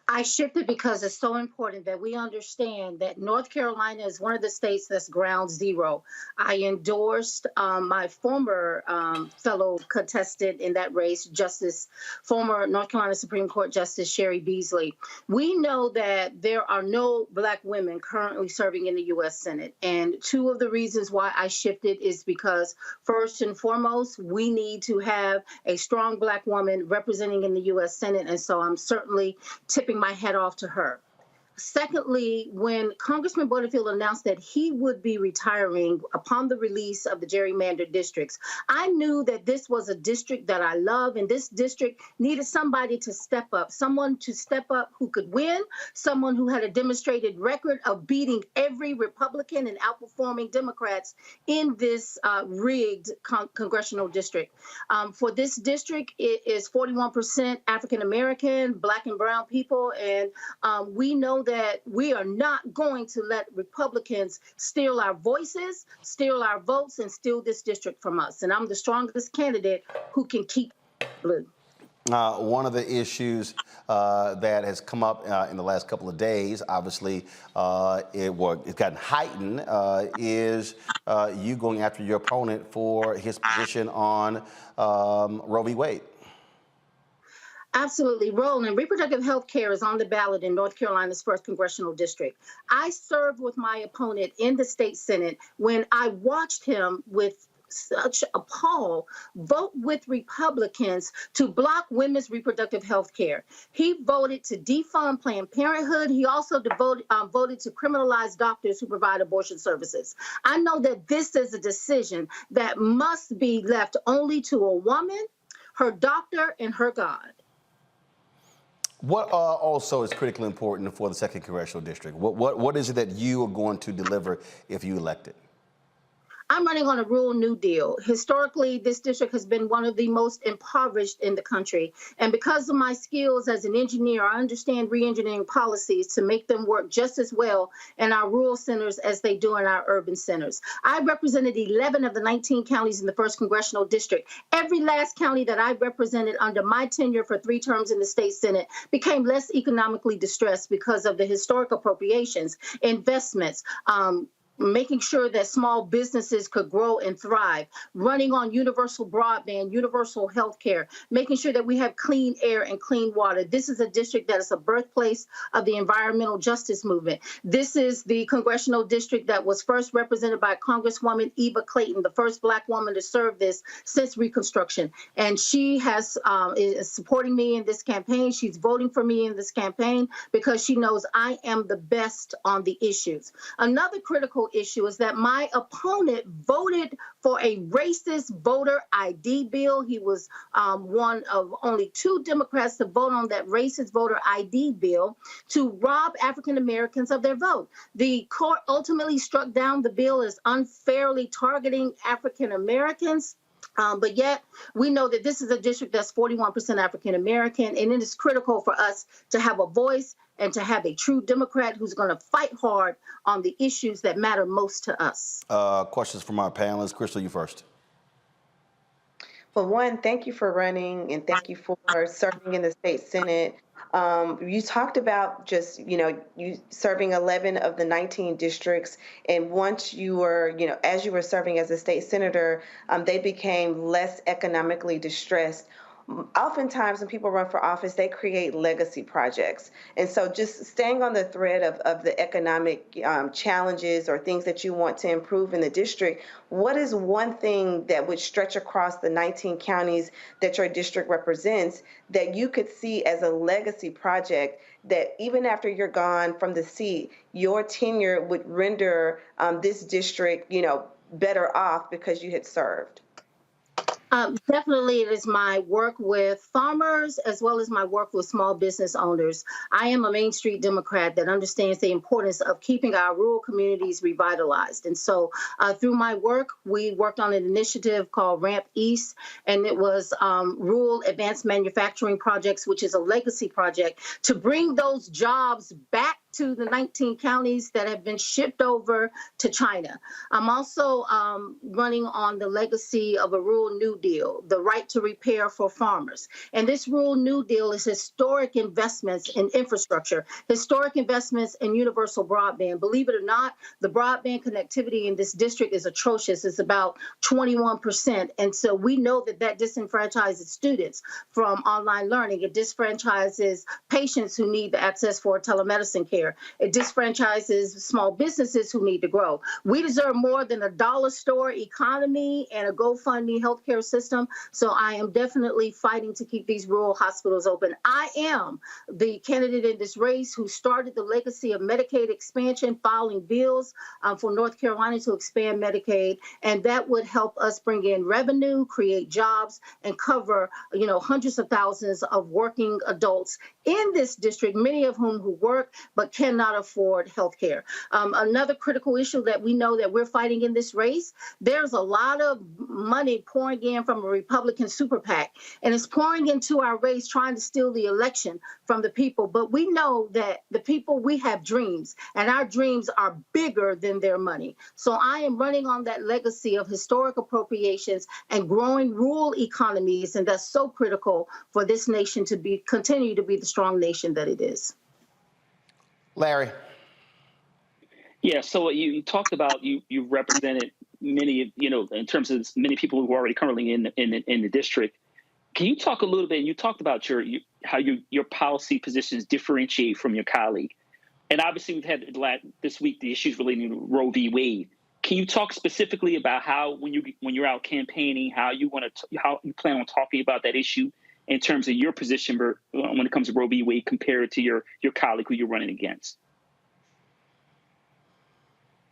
Speaker 11: I shifted because it's so important that we understand that North Carolina is one of the states that's ground zero. I endorsed my former fellow contestant in that race, former North Carolina Supreme Court Justice Sherry Beasley. We know that there are no Black women currently serving in the U.S. Senate. And two of the reasons why I shifted is because, first and foremost, we need to have a strong Black woman representing in the U.S. Senate. And so I'm certainly tipping my hat off to her. Secondly, when Congressman Butterfield announced that he would be retiring upon the release of the gerrymandered districts, I knew that this was a district that I love, and this district needed somebody to step up, someone to step up who could win, someone who had a demonstrated record of beating every Republican and outperforming Democrats in this rigged congressional district. For this district, it is 41% African American, Black and brown people, and we know that we are not going to let Republicans steal our voices, steal our votes, and steal this district from us. And I'm the strongest candidate who can keep blue.
Speaker 1: One of the issues that has come up in the last couple of days, obviously it's gotten heightened, is you going after your opponent for his position on Roe v. Wade.
Speaker 11: Absolutely. Roland, reproductive health care is on the ballot in North Carolina's 1st Congressional District. I served with my opponent in the state Senate when I watched him with such appall vote with Republicans to block women's reproductive health care. He voted to defund Planned Parenthood. He also voted to criminalize doctors who provide abortion services. I know that this is a decision that must be left only to a woman, her doctor, and her God.
Speaker 1: What also is critically important for the 2nd Congressional District? What is it that you are going to deliver if you elected?
Speaker 11: I'm running on a rural New Deal. Historically, this district has been one of the most impoverished in the country. And because of my skills as an engineer, I understand re-engineering policies to make them work just as well in our rural centers as they do in our urban centers. I represented 11 of the 19 counties in the 1st Congressional District. Every last county that I represented under my tenure for 3 terms in the state Senate became less economically distressed because of the historic appropriations, investments, making sure that small businesses could grow and thrive, running on universal broadband, universal health care, making sure that we have clean air and clean water. This is a district that is a birthplace of the environmental justice movement. This is the congressional district that was first represented by Congresswoman Eva Clayton, the first Black woman to serve this since Reconstruction. And she is supporting me in this campaign. She's voting for me in this campaign because she knows I am the best on the issues. Another critical issue is that my opponent voted for a racist voter ID bill. He was one of only 2 Democrats to vote on that racist voter ID bill to rob African Americans of their vote. The court ultimately struck down the bill as unfairly targeting African Americans. But yet we know that this is a district that's 41% African American, and it is critical for us to have a voice and to have a true Democrat who's going to fight hard on the issues that matter most to us.
Speaker 1: Questions from our panelists. Crystal, you first.
Speaker 8: Well, one, thank you for running and thank you for serving in the state Senate. You talked about just, you serving 11 of the 19 districts. And once you were, as you were serving as a state senator, they became less economically distressed. Oftentimes when people run for office, they create legacy projects. And so just staying on the thread of the economic challenges or things that you want to improve in the district, what is one thing that would stretch across the 19 counties that your district represents that you could see as a legacy project that even after you're gone from the seat, your tenure would render this district, better off because you had served?
Speaker 11: Definitely, it is my work with farmers as well as my work with small business owners. I am a Main Street Democrat that understands the importance of keeping our rural communities revitalized. And so through my work, we worked on an initiative called Ramp East, and it was Rural Advanced Manufacturing Projects, which is a legacy project to bring those jobs back to the 19 counties that have been shipped over to China. I'm also running on the legacy of a Rural New Deal, the right to repair for farmers. And this Rural New Deal is historic investments in infrastructure, historic investments in universal broadband. Believe it or not, the broadband connectivity in this district is atrocious. It's about 21%. And so we know that that disenfranchises students from online learning. It disenfranchises patients who need the access for telemedicine care. It disenfranchises small businesses who need to grow. We deserve more than a dollar store economy and a GoFundMe healthcare system. So I am definitely fighting to keep these rural hospitals open. I am the candidate in this race who started the legacy of Medicaid expansion, filing bills for North Carolina to expand Medicaid, and that would help us bring in revenue, create jobs, and cover, hundreds of thousands of working adults in this district, many of whom who work but cannot afford health care. Another critical issue that we know that we're fighting in this race, there's a lot of money pouring in from a Republican super PAC, and it's pouring into our race trying to steal the election from the people. But we know that the people, we have dreams, and our dreams are bigger than their money. So I am running on that legacy of historic appropriations and growing rural economies, and that's so critical for this nation to continue to be the strong nation that it is.
Speaker 1: Larry.
Speaker 7: Yeah, so you talked about you represented many, in terms of many people who are already currently in the district. Can you talk a little bit? You talked about how your policy positions differentiate from your colleague, and obviously we've had this week the issues relating to Roe v. Wade. Can you talk specifically about how when you're out campaigning, how you plan on talking about that issue in terms of your position when it comes to Roe v. Wade compared to your colleague who you're running against?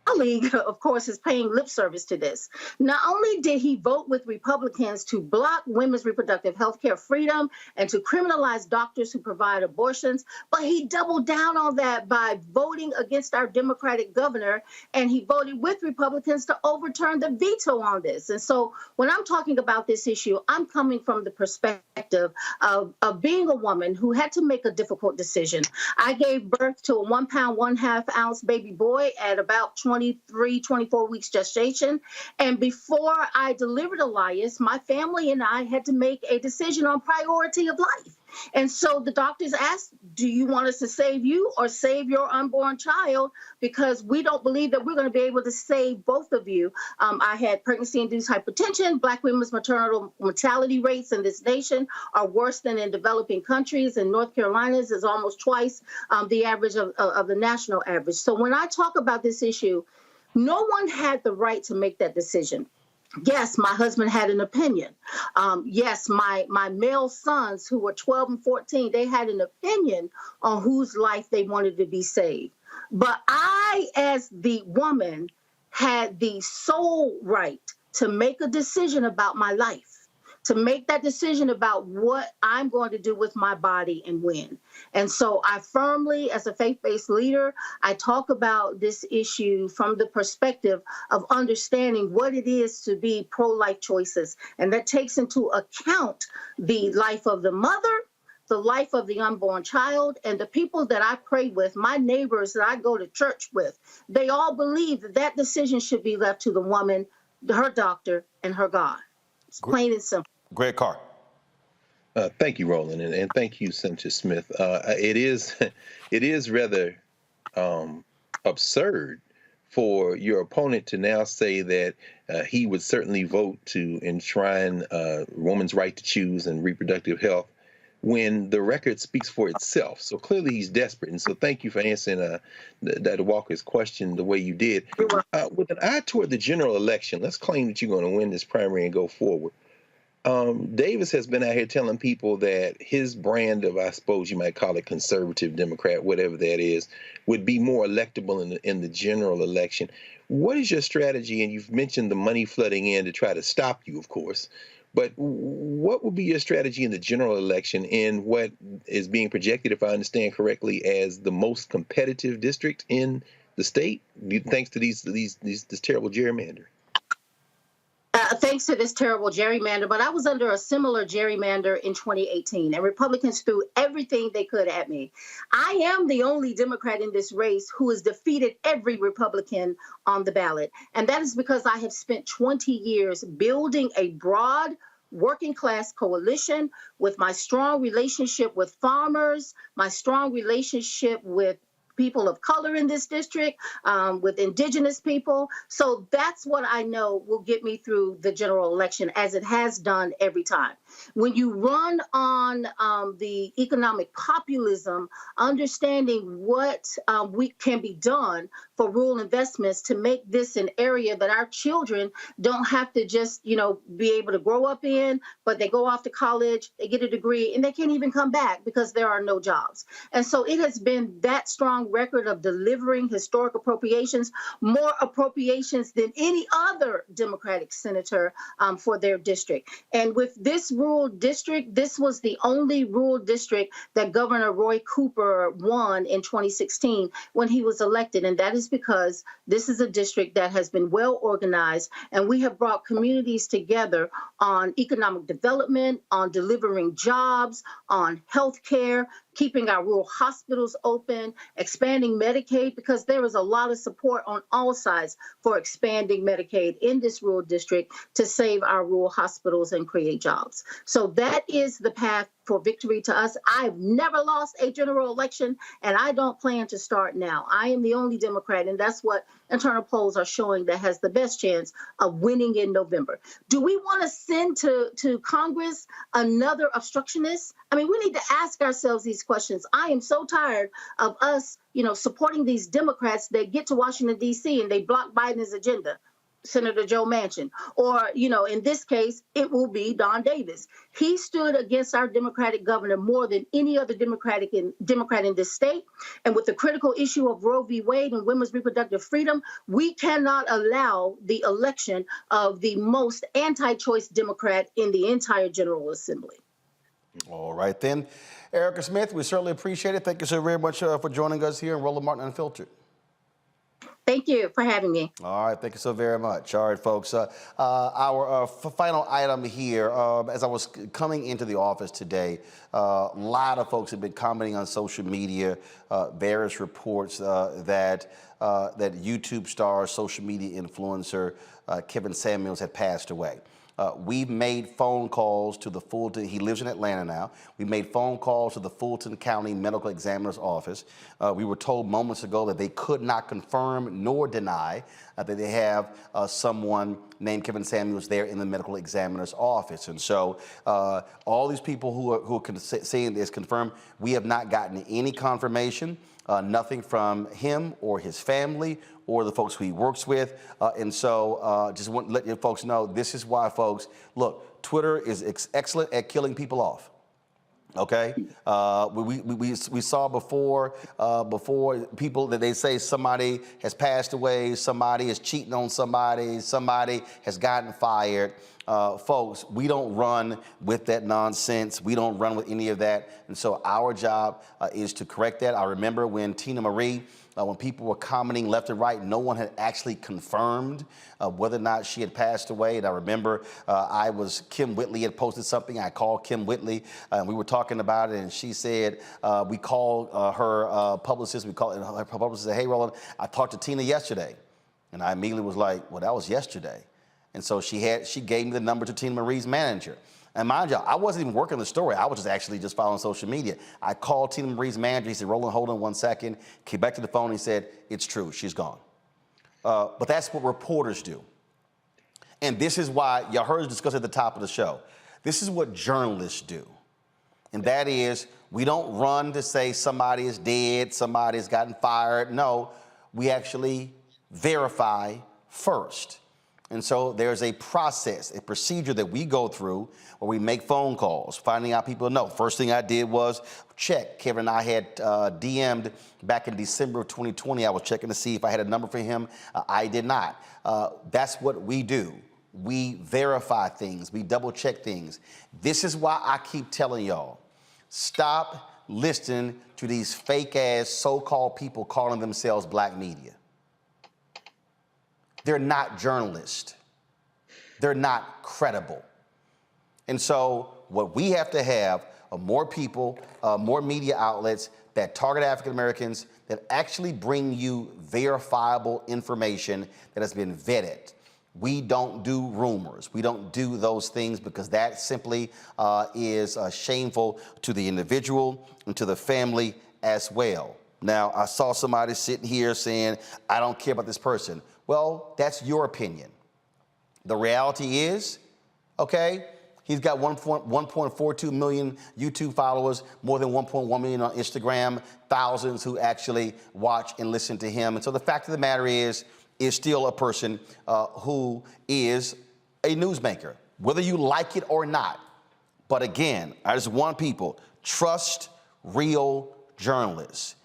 Speaker 11: Colleague, of course, is paying lip service to this. Not only did he vote with Republicans to block women's reproductive health care freedom and to criminalize doctors who provide abortions, but he doubled down on that by voting against our Democratic governor, and he voted with Republicans to overturn the veto on this. And so when I'm talking about this issue, I'm coming from the perspective of being a woman who had to make a difficult decision. I gave birth to a 1 pound, 1/2 ounce baby boy at about 24 weeks gestation. And before I delivered Elias, my family and I had to make a decision on priority of life. And so the doctors asked, do you want us to save you or save your unborn child? Because we don't believe that we're going to be able to save both of you. I had pregnancy-induced hypertension. Black women's maternal mortality rates in this nation are worse than in developing countries. And North Carolina's is almost twice the average of the national average. So when I talk about this issue, no one had the right to make that decision. Yes, my husband had an opinion. Yes, my male sons who were 12 and 14, they had an opinion on whose life they wanted to be saved. But I, as the woman, had the sole right to make a decision about my life, to make that decision about what I'm going to do with my body and when. And so I firmly, as a faith-based leader, I talk about this issue from the perspective of understanding what it is to be pro-life choices. And that takes into account the life of the mother, the life of the unborn child, and the people that I pray with, my neighbors that I go to church with. They all believe that that decision should be left to the woman, her doctor, and her God. It's plain and simple.
Speaker 1: Greg Carr.
Speaker 2: Thank you, Roland, and thank you, Senator Smith. It is, it is rather absurd for your opponent to now say that he would certainly vote to enshrine women's right to choose and reproductive health when the record speaks for itself. So clearly he's desperate. And so thank you for answering Dr. Walker's question the way you did. With an eye toward the general election, let's claim that you're going to win this primary and go forward. Davis has been out here telling people that his brand of, I suppose you might call it conservative Democrat, whatever that is, would be more electable in the general election. What is your strategy? And you've mentioned the money flooding in to try to stop you, of course. But what would be your strategy in the general election in what is being projected, if I understand correctly, as the most competitive district in the state, thanks to this terrible gerrymander?
Speaker 11: Thanks to this terrible gerrymander, but I was under a similar gerrymander in 2018, and Republicans threw everything they could at me. I am the only Democrat in this race who has defeated every Republican on the ballot, and that is because I have spent 20 years building a broad working class coalition with my strong relationship with farmers, my strong relationship with people of color in this district, with indigenous people. So that's what I know will get me through the general election, as it has done every time. When you run on the economic populism, understanding what we can be done for rural investments to make this an area that our children don't have to just, be able to grow up in, but they go off to college, they get a degree, and they can't even come back because there are no jobs. And so it has been that strong record of delivering historic appropriations, more appropriations than any other Democratic senator for their district. And with this rural district, this was the only rural district that Governor Roy Cooper won in 2016 when he was elected. And that is because this is a district that has been well organized, and we have brought communities together on economic development, on delivering jobs, on health care, keeping our rural hospitals open, expanding Medicaid, because there is a lot of support on all sides for expanding Medicaid in this rural district to save our rural hospitals and create jobs. So that is the path for victory to us. I've never lost a general election, and I don't plan to start now. I am the only Democrat, and that's what internal polls are showing, that has the best chance of winning in November. Do we want to send to Congress another obstructionist? I mean, we need to ask ourselves these questions. I am so tired of us, supporting these Democrats that get to Washington, D.C., and they block Biden's agenda. Senator Joe Manchin, or, in this case, it will be Don Davis. He stood against our Democratic governor more than any other Democrat in this state. And with the critical issue of Roe v. Wade and women's reproductive freedom, we cannot allow the election of the most anti-choice Democrat in the entire General Assembly.
Speaker 1: All right, then. Erica Smith, we certainly appreciate it. Thank you so very much for joining us here in Roland Martin Unfiltered.
Speaker 11: Thank you for having me.
Speaker 1: All right, thank you so very much. All right, folks, our final item here, as I was coming into the office today, a lot of folks have been commenting on social media, various reports that YouTube star, social media influencer Kevin Samuels had passed away. We've made phone calls to the Fulton, he lives in Atlanta now. We made phone calls to the Fulton County Medical Examiner's Office. We were told moments ago that they could not confirm nor deny that they have someone named Kevin Samuels there in the medical examiner's office. And so all these people who are saying this confirmed, we have not gotten any confirmation. Nothing from him or his family or the folks who he works with. And so just want to let you folks know, this is why, folks, look, Twitter is excellent at killing people off. Okay, we saw before people that they say somebody has passed away, somebody is cheating on somebody has gotten fired. Folks, we don't run with that nonsense. We don't run with any of that. And so our job is to correct that. I remember when Tina Marie, when people were commenting left and right, no one had actually confirmed whether or not she had passed away. And I remember Kim Whitley had posted something. I called Kim Whitley and we were talking about it. And she said, we called her publicist. Her publicist said, hey, Roland, I talked to Tina yesterday. And I immediately was like, well, that was yesterday. And so she gave me the number to Tina Marie's manager. And mind you, I wasn't even working the story. I was just actually just following social media. I called Tina Marie's manager. He said, Roland, hold on 1 second. Came back to the phone. He said, it's true. She's gone. But that's what reporters do. And this is why, y'all heard us discuss at the top of the show, this is what journalists do. And that is, we don't run to say somebody is dead, somebody's gotten fired. No, we actually verify first. And so there's a process, a procedure that we go through where we make phone calls, finding out people know. First thing I did was check. Kevin and I had DM'd back in December of 2020. I was checking to see if I had a number for him. I did not. That's what we do. We verify things. We double check things. This is why I keep telling y'all, stop listening to these fake ass so-called people calling themselves black media. They're not journalists. They're not credible. And so what we have to have are more people, more media outlets that target African Americans, that actually bring you verifiable information that has been vetted. We don't do rumors. We don't do those things because that simply is shameful to the individual and to the family as well. Now, I saw somebody sitting here saying, I don't care about this person. Well, that's your opinion. The reality is, okay, he's got 1.42 million YouTube followers, more than 1.1 million on Instagram, thousands who actually watch and listen to him. And so the fact of the matter is still a person who is a newsmaker, whether you like it or not. But again, I just want people, trust real journalists.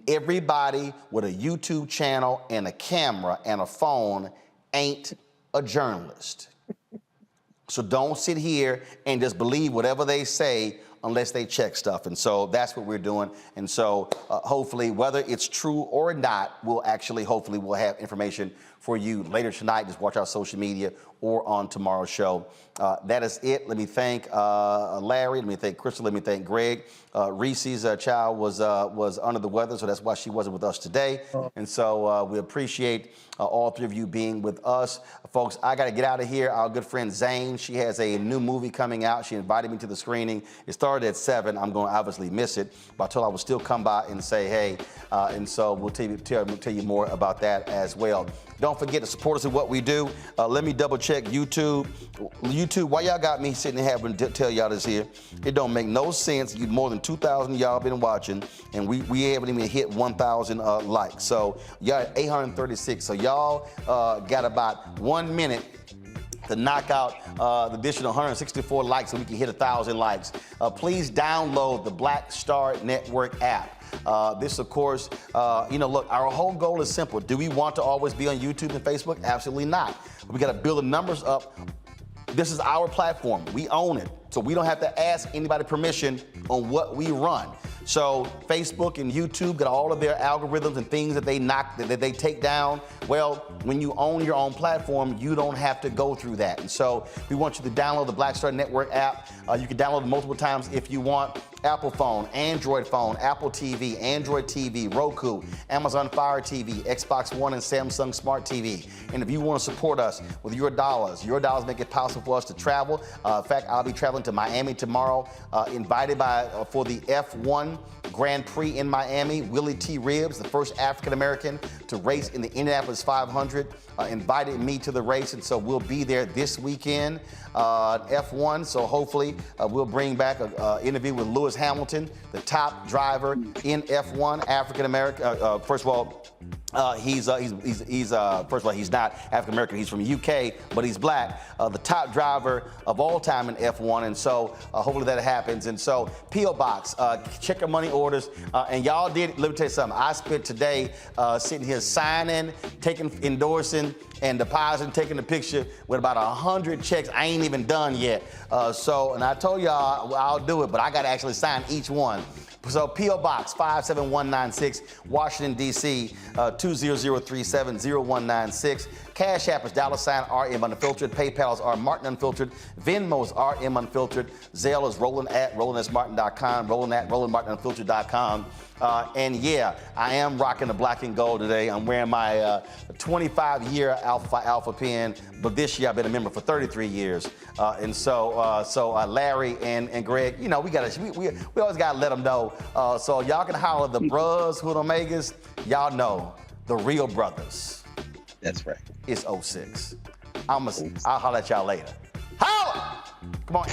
Speaker 1: Everybody with a YouTube channel and a camera and a phone ain't a journalist. So don't sit here and just believe whatever they say unless they check stuff. And so that's what we're doing. And so hopefully, whether it's true or not, we'll have information for you later tonight. Just watch our social media or on tomorrow's show. That is it. Let me thank Larry. Let me thank Crystal. Let me thank Greg. Reese's child was under the weather, so that's why she wasn't with us today. And so we appreciate all three of you being with us. Folks, I got to get out of here. Our good friend Zane, she has a new movie coming out. She invited me to the screening. It started at 7. I'm going to obviously miss it, but I told her I would still come by and say hey. And so we'll tell you more about that as well. Don't forget to support us in what we do. Let me double check YouTube. YouTube, why y'all got me sitting here having to tell y'all this here? It don't make no sense. You more than 2,000 y'all been watching, and we haven't even hit 1,000 likes. So y'all at 836. So y'all got about 1 minute to knock out the additional 164 likes so we can hit 1,000 likes. Please download the Black Star Network app. This, of course, look, our whole goal is simple. Do we want to always be on YouTube and Facebook? Absolutely not. We got to build the numbers up. This is our platform. We own it. So we don't have to ask anybody permission on what we run. So Facebook and YouTube got all of their algorithms and things that they take down. Well, when you own your own platform, you don't have to go through that. And so we want you to download the Black Star Network app. You can download it multiple times if you want. Apple phone, Android phone, Apple TV, Android TV, Roku, Amazon Fire TV, Xbox One, and Samsung Smart TV. And if you want to support us with your dollars make it possible for us to travel. In fact, I'll be traveling to Miami tomorrow, invited for the F1 Grand Prix in Miami. Willie T. Ribbs, the first African-American to race in the Indianapolis 500, invited me to the race, and so we'll be there this weekend. F1, so hopefully we'll bring back an interview with Lewis Hamilton, the top driver in F1, African-American. First of all, he's not African-American, he's from UK, but he's black, the top driver of all time in F1, and so hopefully that happens. And so P.O. Box, check your money orders, and y'all did, let me tell you something, I spent today sitting here signing, endorsing, and depositing, taking a picture with about 100 checks. I ain't even done yet. And I told y'all I'll do it, but I got to actually sign each one. So P.O. Box 57196, Washington, D.C., 200370196. Cash App is $RM Unfiltered. PayPal is R Martin Unfiltered. Venmo is RM Unfiltered. Zelle is Roland at RolandSMartin.com. Roland at RolandMartinUnfiltered.com. And yeah, I am rocking the black and gold today. I'm wearing my 25-year Alpha pen, but this year I've been a member for 33 years. And so Larry and Greg, you know, we always gotta let them know. So y'all can holler the bros, Hood Omegas. Y'all know the real brothers.
Speaker 2: That's right.
Speaker 1: It's 06. I'll holler at y'all later. Holla! Come on.